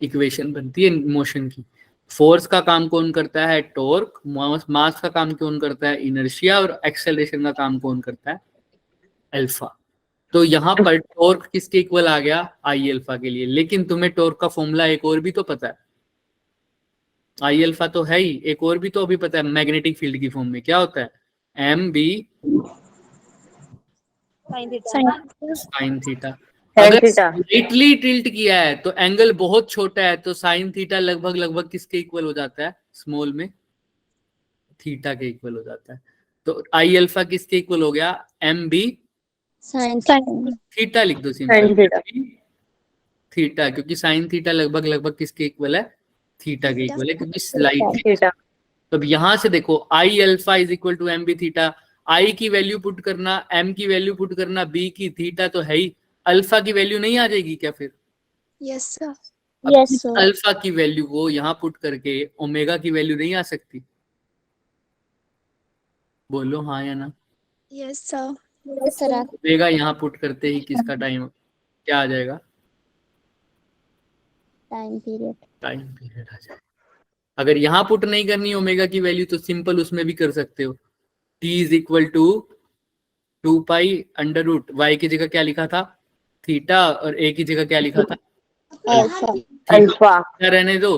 इक्वेशन बनती है मोशन की। फोर्स का काम कौन करता है? टॉर्क। मास का काम कौन करता है? इनर्शिया। और एक्सेलरेशन का काम कौन करता है? अल्फा। तो यहाँ पर टॉर्क किसके इक्वल आ गया? आई अल्फा के लिए। लेकिन तुम्हें टॉर्क का फॉर्मूला एक और भी तो पता है, आई अल्फा तो है ही, एक और भी तो अभी पता है मैग्नेटिक फील्ड की फॉर्म में क्या होता है? M B sine theta. अगर स्लाइटली टिल्ट किया है तो एंगल बहुत छोटा है, तो साइन थीटा लगभग लगभग किसके इक्वल हो जाता है? स्मॉल में थीटा के इक्वल हो जाता है। तो आई अल्फा किसके इक्वल हो गया? एम बी साइन थीटा लिख दो सिंपल, थीटा, क्योंकि साइन थीटा लगभग लगभग किसके इक्वल है? थीटा के इक्वल है, क्योंकि स्लाइट। तो अब यहां से देखो, I alpha is equal to M B theta. I की वैल्यू पुट करना, एम की वैल्यू पुट करना, बी की, थीटा तो है ही, अल्फा की वैल्यू नहीं आ जाएगी क्या फिर? Yes, sir. Yes sir. Alpha की वैल्यू को यहाँ पुट करके ओमेगा की वैल्यू नहीं आ सकती? बोलो हाँ या ना। Yes, sir. Yes sir. Omega यहाँ पुट करते ही किसका टाइम क्या आ जाएगा? Time period. टाइम पीरियड आ जाएगा। अगर यहाँ पुट नहीं करनी ओमेगा की वैल्यू, तो सिंपल उसमें भी कर सकते हो, T is equal to 2 pi under root, Y की जगह क्या लिखा था? थीटा, और ए की जगह क्या लिखा था? अल्फा। रहने दो,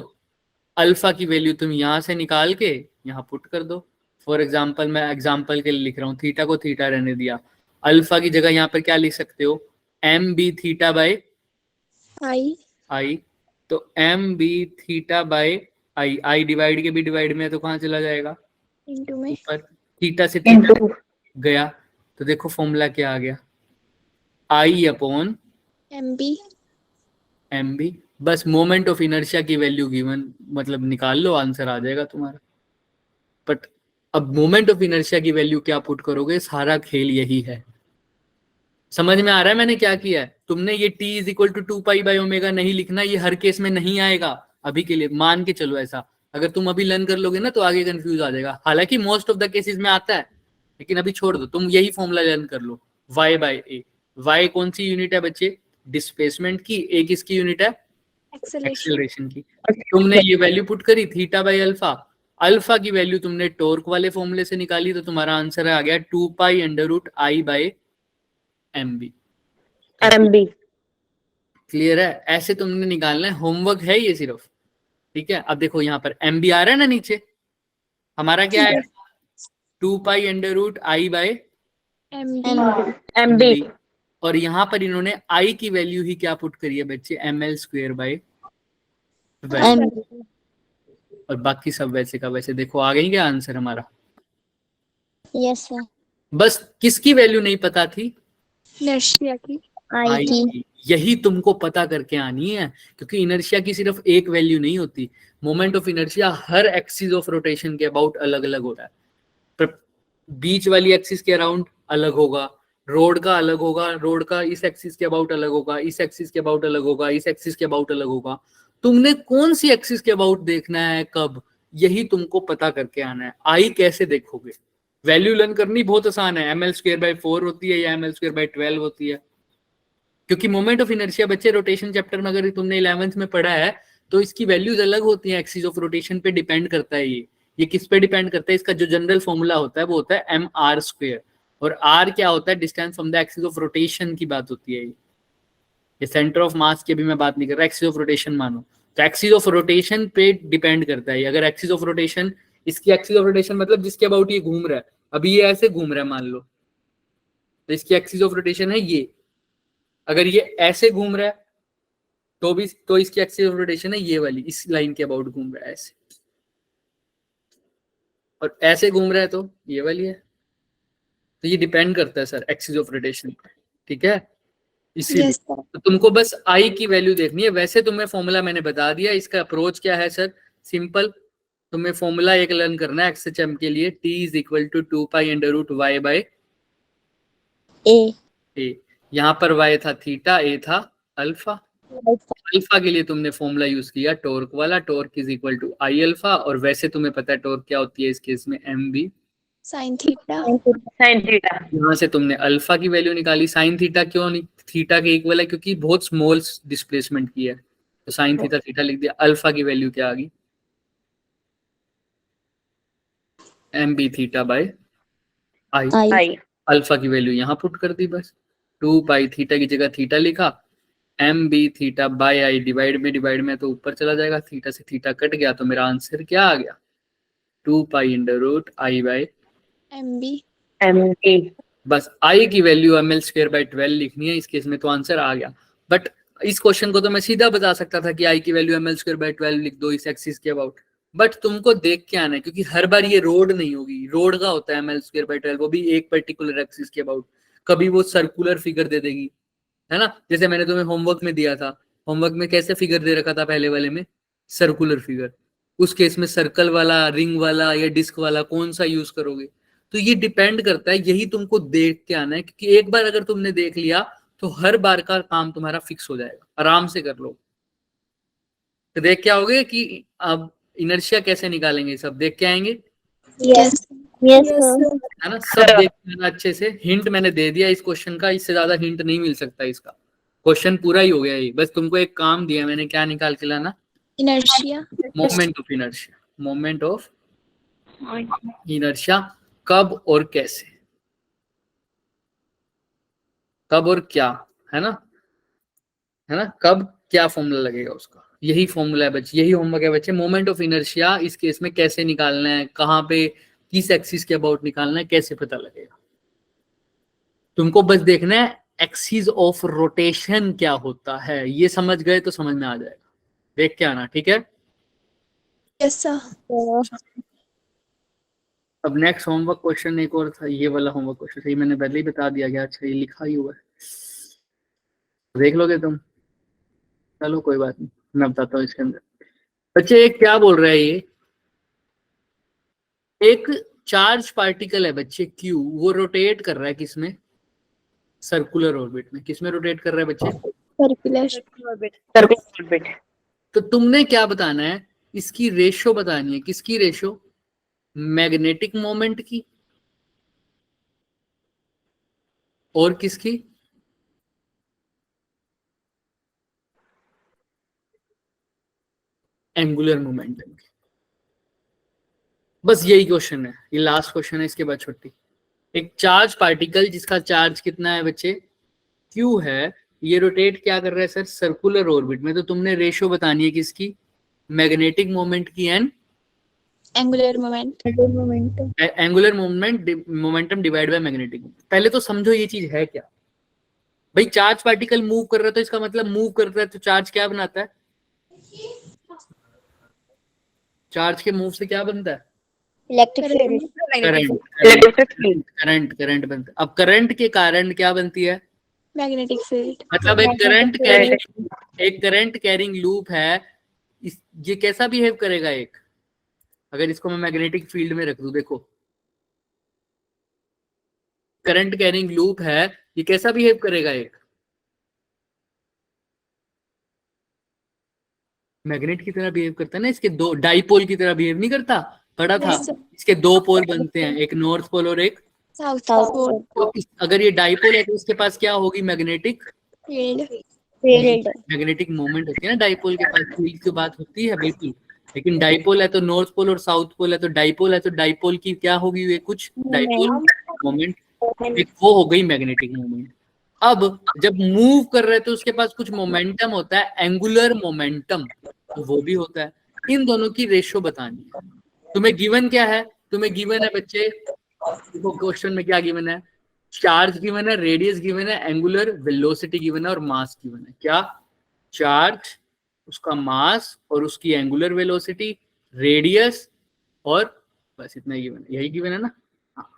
अल्फा की वैल्यू तुम यहां से निकाल के यहाँ पुट कर दो। फॉर एग्जाम्पल, मैं एग्जाम्पल के लिए लिख रहा हूँ, थीटा को थीटा रहने दिया, अल्फा की जगह यहाँ पर क्या लिख सकते हो? M B theta by I. तो M B theta by I, I divide के भी डिवाइड में है तो कहाँ चला जाएगा? Into में. ऊपर। थीटा से थीटा गया, तो देखो फॉर्मूला क्या आ गया? I upon MB. M B. बस मोमेंट ऑफ इनर्शिया की वैल्यू गिवन, मतलब निकाल लो, आंसर आ जाएगा तुम्हारा। बट अब मोमेंट ऑफ इनर्शिया की वैल्यू क्या पुट करोगे, सारा खेल यही है। समझ में आ रहा है मैंने क्या किया है? तुमने ये t इज इक्वल टू 2π/ω नहीं लिखना, ये हर केस में नहीं आएगा। अभी के लिए मान के चलो ऐसा, अगर तुम अभी लर्न कर लोगे ना तो आगे कंफ्यूज आ जाएगा। हालांकि मोस्ट ऑफ द केसेस में आता है, लेकिन अभी छोड़ दो, तुम यही फॉर्मूला लर्न कर लो। y/a, y कौन सी यूनिट है बच्चे? डिस्प्लेसमेंट की। a किसकी यूनिट है? Acceleration. एक्सेलरेशन की। तुमने ये वैल्यू पुट करी θ/α, अल्फा की वैल्यू तुमने टॉर्क वाले फॉर्मूले से निकाली, तो तुम्हारा आंसर आ गया 2π√I/mb। MB। क्लियर है? ऐसे तुमने निकालना है, होमवर्क है ये सिर्फ। ठीक है, अब देखो यहाँ पर mb आ रहा है ना नीचे, हमारा क्या है? 2π√I/mb। MB। और यहाँ पर इन्होंने I की वैल्यू ही क्या पुट करी है बच्चे? ml²/12। और बाकी सब वैसे का वैसे। देखो आ गई क्या आंसर हमारा? Yes sir. बस किसकी वैल्यू नहीं पता थी? Inertia की। आई की। यही तुमको पता करके आनी है, क्योंकि इनर्शिया की सिर्फ एक वैल्यू नहीं होती। Moment of inertia her axis of rotation के अबाउट अलग अलग होता है। बीच वाली एक्सिस के अराउंड अलग होगा, रोड का अलग होगा, रोड का इस एक्सिस के अबाउट अलग होगा, इस एक्सिस के अबाउट अलग होगा, इस एक्सिस के अबाउट अलग होगा। तुमने कौन सी एक्सिस के अबाउट देखना है, कब, यही तुमको पता करके आना है। आई कैसे देखोगे? वैल्यू लर्न करनी बहुत आसान है, ml²/4 होती है या ml²/12 होती है। क्योंकि मोमेंट ऑफ इनर्शिया बच्चे रोटेशन चैप्टर में अगर तुमने 11th में पढ़ा है तो इसकी वैल्यूज अलग होती हैं, एक्सिस ऑफ रोटेशन पे डिपेंड करता है। ये किस पे डिपेंड करता है? इसका जो जनरल फॉर्मूला होता है वो होता है mr², और r क्या होता है? Distance from the axis of rotation की बात होती है। ये सेंटर ऑफ मास की अभी मैं बात नहीं कर रहा, एक्सिस ऑफ रोटेशन मानो। तो एक्सिस ऑफ रोटेशन पे डिपेंड करता है। अगर एक्सिस ऑफ रोटेशन, इसकी एक्सिस ऑफ रोटेशन मतलब जिसके अबाउट ये घूम रहा है, अभी ये ऐसे घूम रहा है मान लो, तो इसकी एक्सिस ऑफ रोटेशन है ये। अगर ये ऐसे घूम रहा है तो इसकी एक्सिस ऑफ रोटेशन है ये वाली, इस लाइन के अबाउट घूम रहा है ऐसे। और ऐसे घूम रहा है तो ये वाली है। तो ये डिपेंड करता है सर एक्सिस ऑफ रोटेशन पर। ठीक है, इसीलिए Yes sir. तो तुमको बस आई की वैल्यू देखनी है। वैसे तुम्हें फॉर्मूला मैंने बता दिया। इसका अप्रोच क्या है सर? सिंपल, तुम्हें फॉर्मूला एक लर्न करना है एक्सएचएम के लिए, t is equal to 2π√y/a। यहाँ पर y था थीटा, a था अल्फा। अल्फा के लिए तुमने फॉर्मूला यूज किया टॉर्क वाला, torque is equal to I alpha. और वैसे तुम्हें पता है टॉर्क क्या होती है इस केस में? mb। Sin theta. sin theta. यहाँ से तुमने अल्फा की वैल्यू निकाली। साइन थीटा क्यों नहीं? थीटा के इक्वल है, क्योंकि बहुत स्मॉल डिस्प्लेसमेंट की है, तो साइन थीटा थीटा लिख दिया। अल्फा की वैल्यू क्या आ गई? mb θ/i। आई। अल्फा की वैल्यू यहाँ पुट कर दी, बस 2π, थीटा की जगह थीटा लिखा, mb θ/i। डिवाइड में तो ऊपर चला जाएगा, थीटा से थीटा कट गया, तो मेरा आंसर क्या आ गया? 2π√i/। MB. बस i की वैल्यू ml²/12 लिखनी है इस केस में, तो आंसर आ गया। बट इस क्वेश्चन को तो मैं सीधा बता सकता था कि i की वैल्यू ml²/12 लिख दो इस एक्सिस के अबाउट, बट तुमको देख के आना है, क्योंकि हर बार ये रोड नहीं होगी। रोड का होता है ml²/12, वो भी एक पर्टिकुलर एक्सिस के अबाउट। कभी वो सर्कुलर फिगर दे देगी, है ना, जैसे मैंने तुम्हें होमवर्क में दिया था। होमवर्क में कैसे फिगर दे रखा था पहले वाले में? Circular figure. उस केस में सर्कल वाला, रिंग वाला या डिस्क वाला कौन सा यूज करोगे? तो ये डिपेंड करता है, यही तुमको देख के आना है, क्योंकि एक बार अगर तुमने देख लिया तो हर बार का काम तुम्हारा फिक्स हो जाएगा, आराम से कर लो। तो देख के आओगे कि अब इनर्शिया कैसे निकालेंगे, सब देख के आएंगे, Yes. Yes Yes sir. sir. है ना। सब देख के आना अच्छे से। हिंट मैंने दे दिया इस क्वेश्चन का, इससे ज्यादा हिंट नहीं मिल सकता इसका। क्वेश्चन पूरा ही हो गया ये, बस तुमको एक काम दिया मैंने, क्या निकाल के लाना? Inertia. Moment of inertia. Moment of inertia कब और कैसे, कब और क्या, है ना, है ना, कब क्या फॉर्मूला लगेगा उसका, यही फॉर्मूला है बच्चे, यही होमवर्क है बच्चे। मोमेंट ऑफ इनर्शिया इस केस में कैसे निकालना है, कहाँ पे, किस एक्सिस के अबाउट निकालना है, कैसे पता लगेगा। तुमको बस देखना है एक्सिस ऑफ रोटेशन क्या होता है, ये समझ गए तो समझ में आ जाएगा। देख के आना, ठीक है। Yes sir. अब नेक्स्ट होमवर्क क्वेश्चन एक और था, ये वाला होमवर्क क्वेश्चन सही मैंने पहले ही बता दिया गया। अच्छा, ये लिखा ही हुआ है, देख लोगे तुम? चलो कोई बात नहीं, मैं बताता हूँ इसके अंदर। बच्चे एक क्या बोल रहा है ये, एक चार्ज पार्टिकल है बच्चे क्यू, वो रोटेट कर रहा है किसमें, सर्कुलर ऑर्बिट में। किसमें रोटेट कर रहा है बच्चे, सर्कुलर। Circular orbit. तो तुमने क्या बताना है, इसकी रेशो बतानी है। किसकी रेशो, मैग्नेटिक मोमेंट की, और किसकी, एंगुलर मोमेंटम की। बस यही क्वेश्चन है, ये लास्ट क्वेश्चन है, इसके बाद छुट्टी। एक चार्ज पार्टिकल जिसका चार्ज कितना है बच्चे, क्यू है, ये रोटेट क्या कर रहा है सर, सर्कुलर ऑर्बिट में। तो तुमने रेशो बतानी है किसकी, मैग्नेटिक मोमेंट की and angular moment. Angular momentum divide by magnetic. पहले तो समझो ये चीज है क्या। भाई चार्ज पार्टिकल मूव कर रहा है तो इसका मतलब मूव कर रहा है, तो चार्ज क्या बनाता है, चार्ज के मूव से क्या बनता है, इलेक्ट्रिक फील्ड। करंट बनता है। अब करंट के कारण क्या बनती है, मैग्नेटिक फील्ड। मतलब एक करंट कैरिंग लूप है, ये कैसा बिहेव करेगा एक, अगर इसको मैं मैग्नेटिक फील्ड में रख दूं, देखो करंट कैरिंग लूप है, ये कैसा बिहेव करेगा एक, मैग्नेट की तरह बिहेव करता है ना। इसके दो डाइपोल की तरह बिहेव नहीं करता, पढ़ा था। Yes, sir. इसके दो पोल बनते हैं, एक नॉर्थ पोल और एक साउथ साउथ पोल। तो अगर ये डाइपोल है तो इसके पास क्या होगी, magnetic field. Field. Magnetic moment होती है ना डाइपोल के पास, फील्ड की बात होती है बिल्कुल। लेकिन डाइपोल है तो नॉर्थ पोल और साउथ पोल है, तो डाइपोल है तो डाइपोल की क्या होगी, ये कुछ डाइपोल मोमेंट, एक वो हो गई मैग्नेटिक मोमेंट। अब जब मूव कर रहे हैं तो उसके पास कुछ मोमेंटम होता है, एंगुलर मोमेंटम, तो वो भी होता है। इन दोनों की रेशो बतानी है। तुम्हें गिवन क्या है, तुम्हें गिवन है बच्चे, देखो क्वेश्चन में क्या गिवन है, चार्ज गिवन है, रेडियस गिवन है, एंगुलर वेलोसिटी गिवन है और मास गिवन है। क्या, चार्ज, उसका मास और उसकी एंगुलर वेलोसिटी, रेडियस, और बस इतना ही गिवन है, यही गिवन है ना। हाँ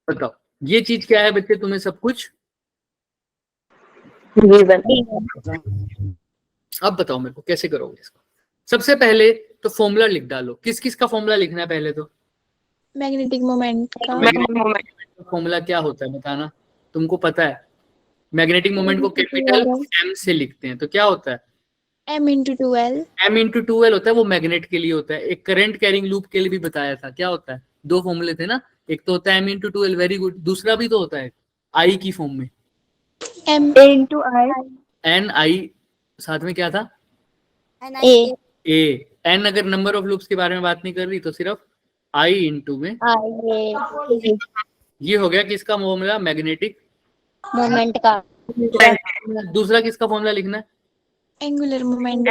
बताओ ये चीज क्या है बच्चे, तुम्हें सब कुछ अब बताओ मेरे को कैसे करोगे इसको। सबसे पहले तो फॉर्मूला लिख डालो। किस किस का फॉर्मूला लिखना है पहले तो, मैग्नेटिक मोमेंट का। फॉर्मूला क्या होता है बताना, तुमको पता है। मैग्नेटिक मोमेंट को कैपिटल एम से लिखते हैं, तो क्या होता है, m into 2l। m into 2l होता है, वो मैग्नेट के लिए होता है। एक करंट कैरिंग लूप के लिए भी बताया था, क्या होता है, दो फॉर्मूले थे ना, एक तो होता है m into 2l, very good, दूसरा भी तो होता है I की फॉर्म में, m into I। n I, साथ में क्या था, A। a। n अगर नंबर ऑफ लूप्स के बारे में बात नहीं कर रही तो सिर्फ I इंटू में I। ये हो गया किसका फॉर्मूला, मैग्नेटिक मोमेंट का। दूसरा किसका फॉर्मूला लिखना है, एंगुलर मोमेंट।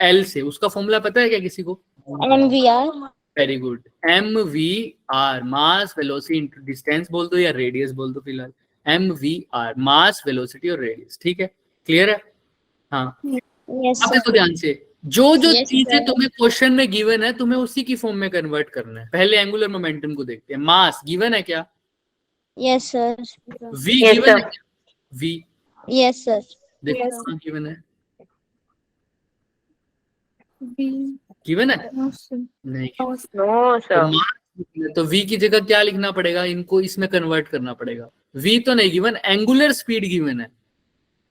L से, उसका फॉर्मूला पता है क्या किसी को, MVR। वेरी गुड, MVR, मास वेलोसिटी डिस्टेंस बोल दो या रेडियस बोल दो, फिलहाल MVR, मास वेलोसिटी और रेडियस। ठीक है, क्लियर है। हाँ यस अब देखो ध्यान से, जो Yes, चीजें sir. तुम्हें क्वेश्चन में गिवन है तुम्हें उसी की फॉर्म में कन्वर्ट करना है। पहले एंगुलर मोमेंटम को देखते हैं। मास गिवन है क्या, yes sir. v Yes, given है sir. क्या, v यस सर। देखो Yes. कहाँ गिवन है, गिवन है नहीं, No, तो sir. मास तो v की जगह क्या लिखना पड़ेगा, इनको इसमें कन्वर्ट करना पड़ेगा। v तो नहीं गिवन, एंगुलर स्पीड गिवन है।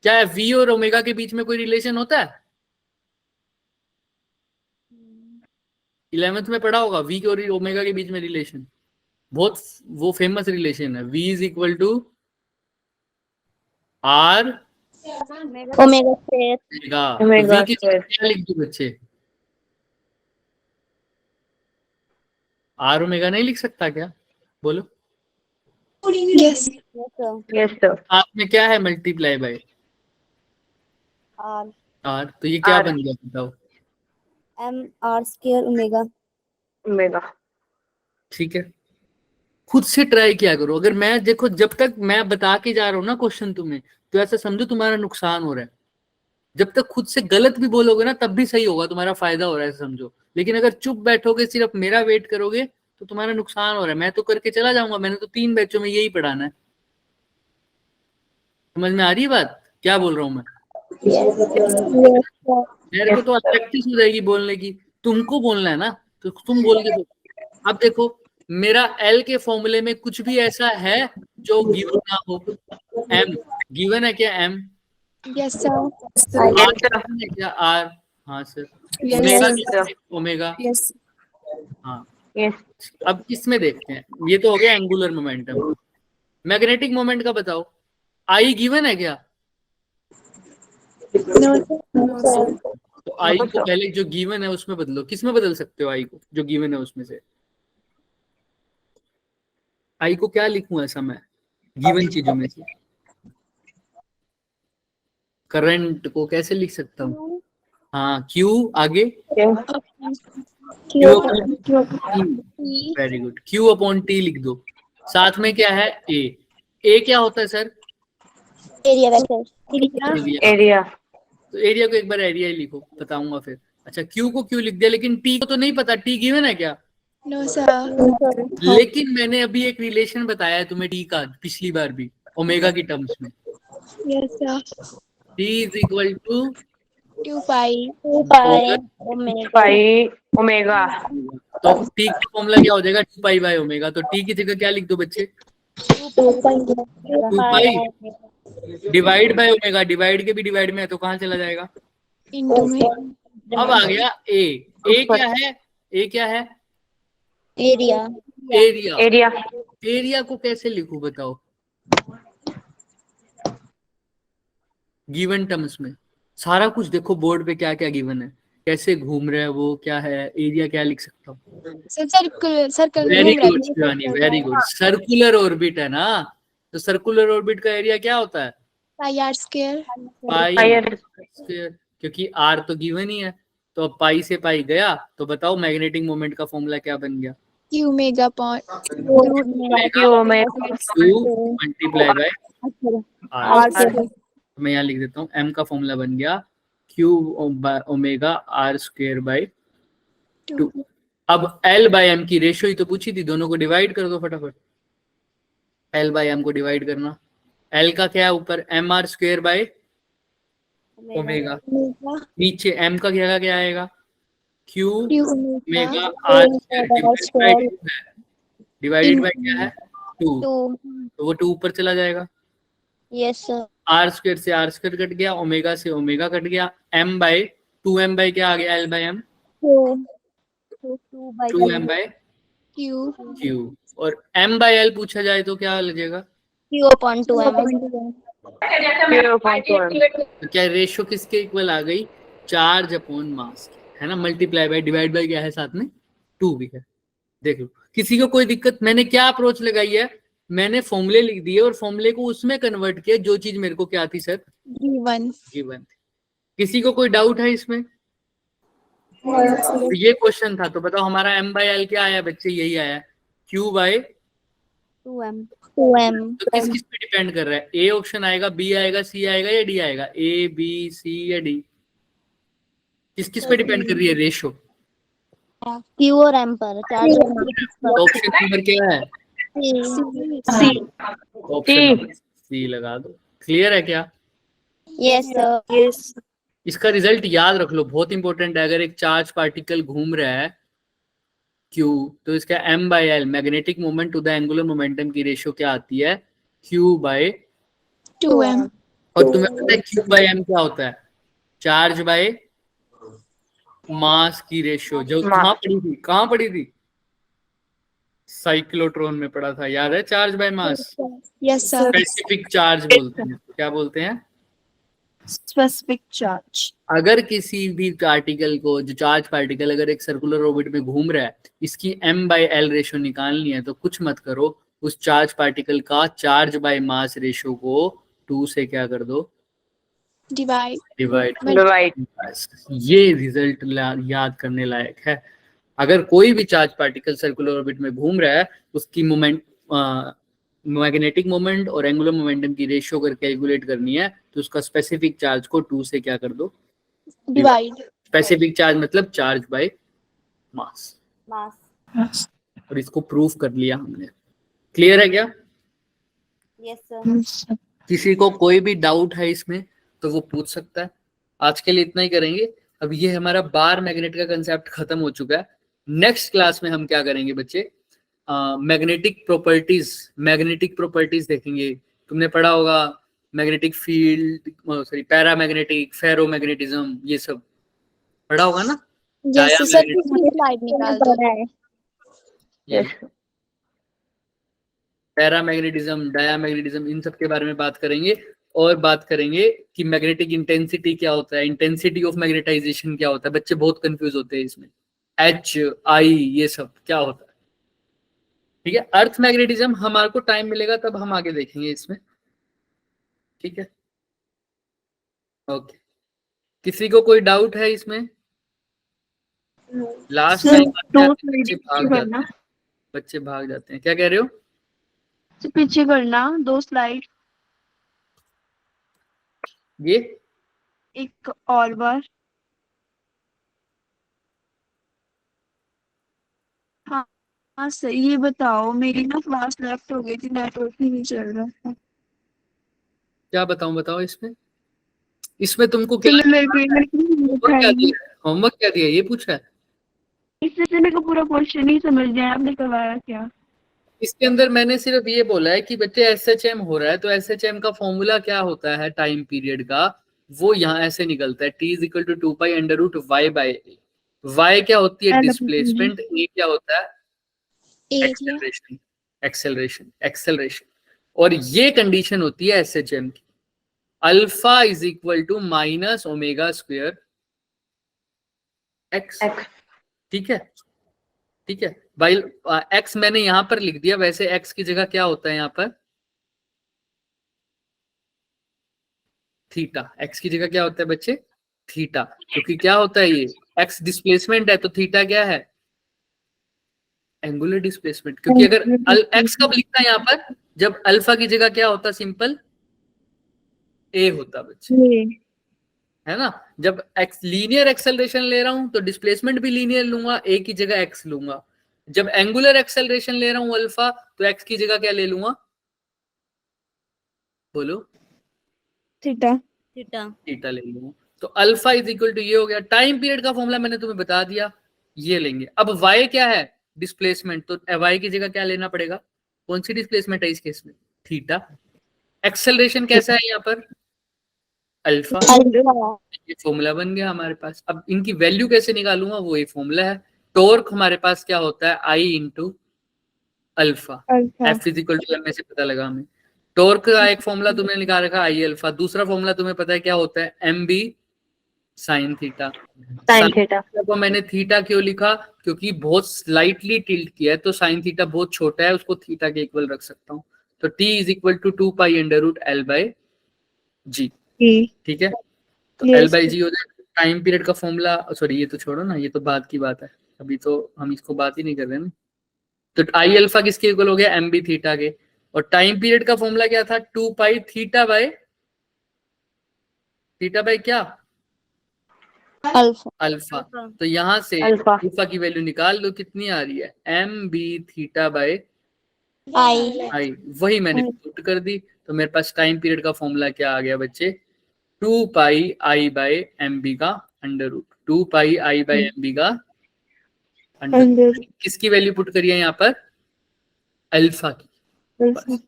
क्या v और ओमेगा के बीच में कोई रिलेशन होता है, 11th में पढ़ा होगा v और ओमेगा के बीच में रिलेशन, बहुत वो फेमस रिलेशन है, v is equal to r omega square. तो Omega v की square. जगह क्या लिख दूं बच्चे, r ओमेगा नहीं लिख सकता क्या, बोलो। yes। Yes sir. Yes, sir. आप में क्या है, मल्टीप्लाई बाय आर। r, तो ये क्या R. बन गया बताओ। MR square omega. Omega. ठीक है, खुद से ट्राई किया करो। अगर मैं देखो जब तक मैं बता के जा रहा हूँ ना क्वेश्चन तुम्हें, तो ऐसा समझो तुम्हारा नुकसान हो रहा है। जब तक खुद से गलत भी बोलोगे ना तब भी सही होगा, तुम्हारा फायदा हो रहा है समझो। लेकिन अगर चुप बैठोगे सिर्फ मेरा वेट करोगे तो तुम्हारा नुकसान हो रहा है। मैं तो करके चला जाऊंगा, मैंने तो 3 बैचों में यही पढ़ाना है। समझ में आ रही है बात। क्या बोल रहा हूँ मैं? Yes, sir. मेरे को तो प्रैक्टिस हो जाएगी बोलने की, तुमको बोलना है ना, तो तुम बोल के दो। अब देखो, मेरा एल के फॉर्मूले में कुछ भी ऐसा है जो गिवन ना हो? एम गिवन है क्या? M Yes, sir. R given है क्या? आर, हाँ सर। Yes, ओमेगा Yes, क्या sir. है? Omega, yes. हाँ। Yes. अब इसमें देखते हैं, ये तो हो गया एंगुलर मोमेंटम। मैग्नेटिक मोमेंट का बताओ, आई गिवन है क्या? No, sir. No, sir. तो आई को पहले जो गिवन है उसमें बदलो। किस में बदल सकते हो आई को? जो गिवन है उसमें से आई को क्या लिखूं ऐसा मैं गिवन चीजों में से? करंट को कैसे लिख सकता हूँ? हाँ, क्यू आगे, Q upon T, very good, Q upon T लिख दो। साथ में क्या है? ए क्या होता है sir? Area vector. Area. Area. तो एरिया को एक बार एरिया ही लिखो, बताऊंगा फिर। अच्छा, क्यू को क्यू लिख दिया, लेकिन टी को तो नहीं पता। टी गिवन है क्या? No, sir. लेकिन मैंने अभी एक रिलेशन बताया है तुम्हें टी का, पिछली बार भी, ओमेगा की टर्म्स में। Yes, sir. T is equal to 2 pi. Pi omega. Pi omega. तो टी का फॉर्मूला क्या हो जाएगा? 2 पाई बाय ओमेगा। तो टी की जगह क्या लिख दो बच्चे? 2 2 pi divide by omega. Divide के भी डिवाइड में है तो कहाँ चला जाएगा? Into में. अब आ गया ए क्या है? ए क्या है? area. एरिया। Area. एरिया को कैसे लिखूं बताओ गिवन टर्म्स में? सारा कुछ देखो बोर्ड पे क्या क्या गिवन है, कैसे घूम रहा है वो, क्या है एरिया, क्या लिख सकता हूँ? Sir, circle वेरी घूम रहा good Shivani, very good. Circular orbit है ना, तो सर्कुलर ऑर्बिट का एरिया क्या होता है? pi r square. पाई Pi स्क्वायर, क्योंकि आर तो गिवन ही है। तो अब पाई से पाई गया, तो बताओ मैग्नेटिक मोमेंट का फॉर्मूला क्या बन गया? Q omega upon Q omega. 2 multiply by R. r square. मैं यहाँ लिख देता हूँ, एम का फॉर्मूला बन गया Q omega R square by 2। अब एल बाय एम की रेशियो ही तो पूछी थी, दोनों को डिवाइड कर दो फटाफट। एल बाय एम को डिवाइड करना, एल का क्या है ऊपर? M R square by omega, नीचे एम का क्या आएगा? Q Q omega omega R square divided by क्या है? 2। 2. तो वो 2 ऊपर चला जाएगा। Yes, sir. आर स्क्वायर से आर स्क्वायर कट गया, ओमेगा से ओमेगा कट गया, एम बाय 2m बाय क्या आ गया? L by M 2 M by Q. Q. और m बाय एल पूछा जाए तो क्या लगेगा? Q upon 2m. Q upon 2m. तो क्या रेशियो किसके इक्वल आ गई? चार्ज अपॉन मास, है ना, मल्टीप्लाई बाय डिवाइड बाय क्या है साथ में? 2 भी है। देख लो, किसी को कोई दिक्कत? मैंने क्या अप्रोच लगाई है, मैंने फॉर्मूले लिख दिए और फॉर्मूले को उसमें कन्वर्ट किया जो चीज मेरे को क्या थी सर? Given. गिवन। किसी को कोई डाउट है इसमें? तो ये क्वेश्चन था, तो बताओ हमारा m बाय एल क्या आया बच्चे? यही आया, q बाय 2m. तो किस किस पे डिपेंड कर रहा है? ए ऑप्शन आएगा, बी आएगा, सी आएगा या डी आएगा? ए बी सी या डी? किस किस पे डिपेंड कर रही है रेशियो? Q और m पर चार्ज और मास ऑप्शन नंबर क्या है? C. ऑप्शन सी लगा दो। क्लियर है क्या? Yes, sir. Yes. इसका रिजल्ट याद रख लो, बहुत इंपॉर्टेंट है। अगर एक चार्ज पार्टिकल घूम रहा है Q, तो इसका m by L magnetic moment to the angular momentum की रेशियो क्या आती है? Q by 2m. और तुम्हें पता है Q बाय m क्या होता है? चार्ज बाय मास की रेशियो। जो कहाँ पढ़ी थी? कहाँ पढ़ी थी? साइक्लोट्रॉन में पढ़ा था, याद है? Charge by mass, Yes, sir. Specific charge बोलते हैं। क्या बोलते हैं? Specific charge. अगर किसी भी पार्टिकल को, जो चार्ज पार्टिकल अगर एक सर्कुलर ऑर्बिट में घूम रहा है, इसकी m बाय एल रेशियो निकालनी है, तो कुछ मत करो, उस चार्ज पार्टिकल का चार्ज बाय मास रेशियो को 2 से क्या कर दो? Divide. डिवाइड। Divide. ये रिजल्ट याद करने लायक है। अगर कोई भी चार्ज पार्टिकल सर्कुलर ऑर्बिट में घूम रहा है, उसकी मोमेंट मैग्नेटिक मोमेंट और एंगुलर मोमेंटम की रेशियो अगर कैलकुलेट करनी है, तो उसका स्पेसिफिक चार्ज को 2 से क्या कर दो? Divide. स्पेसिफिक चार्ज मतलब चार्ज बाय मास। और इसको प्रूफ कर लिया हमने। क्लियर है क्या? Yes, sir. किसी को कोई भी डाउट है इसमें तो वो पूछ सकता है। आज के लिए इतना ही करेंगे। अब ये हमारा बार मैग्नेट का कंसेप्ट खत्म हो चुका है। नेक्स्ट क्लास में हम क्या करेंगे बच्चे, मैग्नेटिक प्रॉपर्टीज देखेंगे। तुमने पढ़ा होगा magnetic field, sorry paramagnetic, ferromagnetism, ये सब पढ़ा होगा ना। जैसे सर पिछली स्लाइड निकाल दो। Yes. पैरामैग्नेटिज्म, डायामैग्नेटिज्म, इन सब के बारे में बात करेंगे। और बात करेंगे कि मैग्नेटिक इंटेंसिटी क्या होता है, इंटेंसिटी ऑफ मैग्नेटाइजेशन क्या होता है। बच्चे बहुत कंफ्यूज होते हैं इसमें, HI ये सब क्या होता है। ठीक है, अर्थ मैग्नेटिज्म हमारे को टाइम मिलेगा तब हम आगे देखेंगे इसमें। ठीक है, ओके। किसी को कोई डाउट है इसमें? लास्ट Sir, टाइम दो बच्चे स्लाइड भाग जाते हैं, बच्चे भाग जाते हैं। क्या कह रहे हो? पीछे करना, 2 स्लाइड, ये एक और बार। हाँ हाँ सर, ये बताओ, मेरी ना क्लास लेफ्ट हो गई थी, नेटवर्क ही नहीं चल रहा था। क्या बताऊं इसमें? इसमें तुमको क्या चलो, मेरे को होमवर्क क्या दिया है? होमवर्क क्या दिया है ये पूछा है? इससे मेरे को पूरा क्वेश्चन ही समझ गया, आपने करवाया क्या? इसके अंदर मैंने सिर्फ ये बोला है कि बच्चे SHM हो रहा है तो SHM का फॉर्मूला क्या होता है टाइम पीरियड का, वो यहाँ ऐसे निकलता है, T = 2π√y/a। y क्या होती है? डिस्प्लेसमेंट। a क्या होता है? एरिया। एक्सेलरेशन। और ये कंडीशन होती है SHM की, अल्फा = -ω² x। ठीक है, ठीक है भाई। x मैंने यहां पर लिख दिया, वैसे x की जगह क्या होता है यहाँ पर? थीटा। x की जगह क्या होता है बच्चे? थीटा। क्योंकि क्या होता है, ये x डिस्प्लेसमेंट है तो थीटा क्या है? Angular displacement. क्योंकि अगर x कब लिखता है यहाँ पर? जब अल्फा की जगह क्या होता? सिंपल a होता बच्चे, है ना। जब x लीनियर एक्सेलरेशन ले रहा हूं तो डिस्प्लेसमेंट भी लीनियर लूंगा, a की जगह x लूंगा। जब एंगुलर एक्सेलरेशन ले रहा हूं अल्फा, तो x की जगह क्या ले लूंगा? बोलो। थीटा। थीटा ले लूंगा। तो अल्फा = ये हो गया। टाइम पीरियड का फॉर्मूला मैंने तुम्हें बता दिया, ये लेंगे। अब y क्या है? डिस्प्लेसमेंट। तो y की जगह क्या लेना पड़ेगा? कौन सी डिस्प्लेसमेंट है इस केस में? थीटा। एक्सेलरेशन कैसा है यहाँ पर? अल्फा। ये फॉर्मूला बन गया हमारे पास। अब इनकी वैल्यू कैसे निकालूंगा, वो ये फॉर्मूला है। टॉर्क हमारे पास क्या होता है? I × alpha. F = में से पता लगा हमें। टॉर्क का एक फॉर्मूला तुमने निकाल रखा I अल्फा, दूसरा फॉर्मूला तुम्हें पता है क्या होता है? MB sin theta. को मैंने थीटा क्यों लिखा? क्योंकि बहुत स्लाइटली टिल्ट किया है तो sin थीटा बहुत छोटा है, उसको थीटा के इक्वल रख सकता हूँ। तो T = 2π√L/g। ठीक है, तो L/g हो जाए। टाइम पीरियड का फॉर्मूला, सॉरी ये तो छोड़ो ना, ये तो बाद की बात है, अभी तो हम इसको बात ही नहीं कर रहे ना। तो I अल्फा किसके इक्वल हो गया? MB थीटा के। और टाइम पीरियड का फॉर्मूला क्या था? 2π थीटा बाय क्या? अल्फा। तो यहां से अल्फा की वैल्यू निकाल लो, कितनी आ रही है? MB theta by I। वही मैंने पुट कर दी। तो मेरे पास टाइम पीरियड का फॉर्मूला क्या आ गया बच्चे? 2πi/MB का √, 2πi/MB का √। किसकी वैल्यू पुट करी है यहाँ पर? अल्फा की। बस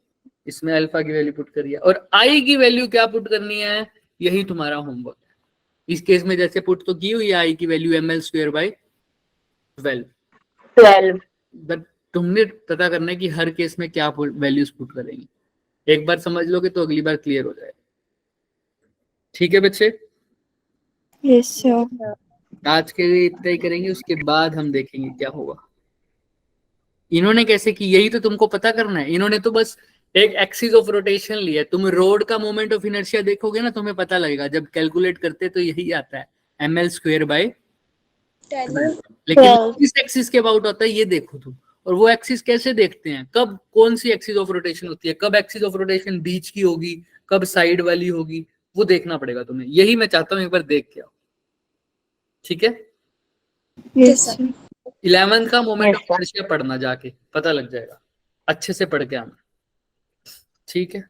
इसमें अल्फा की वैल्यू पुट करी है। और आई की वैल्यू क्या पुट करनी है? यही तुम्हारा होमवर्क है। इस केस में जैसे पुट तो की हुई है, आई की वैल्यू mL²/12। बट तुमने पता करना है कि हर केस में क्या वैल्यूज पुट करेंगे। एक बार समझ लोगे तो अगली बार क्लियर हो जाएगा। ठीक है बच्चे? Yes sir. आज के लिए इतना ही करेंगे, उसके बाद हम देखेंगे क्या होगा। इन्होंने कैसे की, यही तो तुमको पता करना है। इन्होंने तो बस एक एक्सिस ऑफ रोटेशन लिया। तुम रोड का मोमेंट ऑफ इनर्शिया देखोगे ना, तुम्हें पता लगेगा। जब कैलकुलेट करते तो यही आता है, mL²/12। लेकिन किस एक्सिस के अबाउट होता है ये देखो तुम। और वो एक्सिस कैसे देखते हैं, कब कौन सी एक्सिस ऑफ रोटेशन होती है, कब एक्सिस ऑफ रोटेशन बीच की होगी, कब साइड वाली होगी, वो देखना पड़ेगा तुम्हें। यही मैं चाहता हूँ एक बार देख के आओ। ठीक है? यस 11th का मोमेंट ऑफ इनर्शिया पढ़ना, जाके पता लग जाएगा। अच्छे से पढ़ के आना। ठीक है?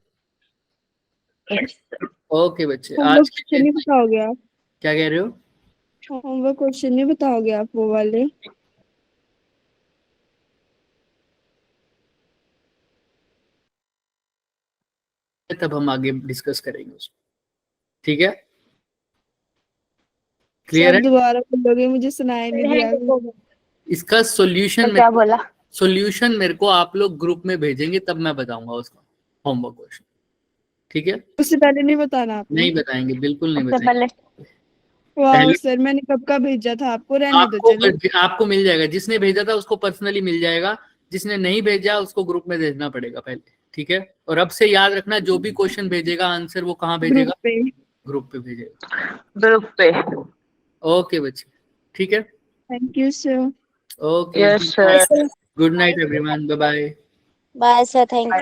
ओके बच्चे, होमवर्क आज के क्वेश्चन नहीं लिए बताओगे आप? क्या कह रहे हो? होमवर्क क्वेश्चन नहीं बताओगे आप वो वाले? तब हम आगे डिस्कस करेंगे उसको, ठीक है? क्लियर सब है? दोबारा बोलोगे, मुझे सुनाई नहीं दिया अभी। इसका सॉल्यूशन तो क्या बोला? सॉल्यूशन मेरे को आप लोग ग्रुप में भेजेंगे, तब मैं बताऊंगा उसका होमवर्क क्वेश्चन, ठीक है? उससे पहले नहीं बताना आपने? नहीं बताएंगे, बिल्कुल नहीं उससे बताएंगे। पहले वाह पहले सर, मैंने कब का भेजा था आपको, रहने दो चलो। आपको मिल जाएगा, जिसने भेजा था उसको पर्सनली मिल जाएगा, जिसने नहीं भेजा उसको ग्रुप में भेजना पड़ेगा पहले, ठीक है? और अब से याद रखना, जो भी क्वेश्चन भेजेगा आंसर वो कहाँ ग्रुप भेजेगा? पे। ग्रुप पे भेजेगा। ग्रुप पे। ओके बच्चे, ठीक है? Thank you sir. Okay, yes sir. Good night everyone, bye bye. Bye sir, thank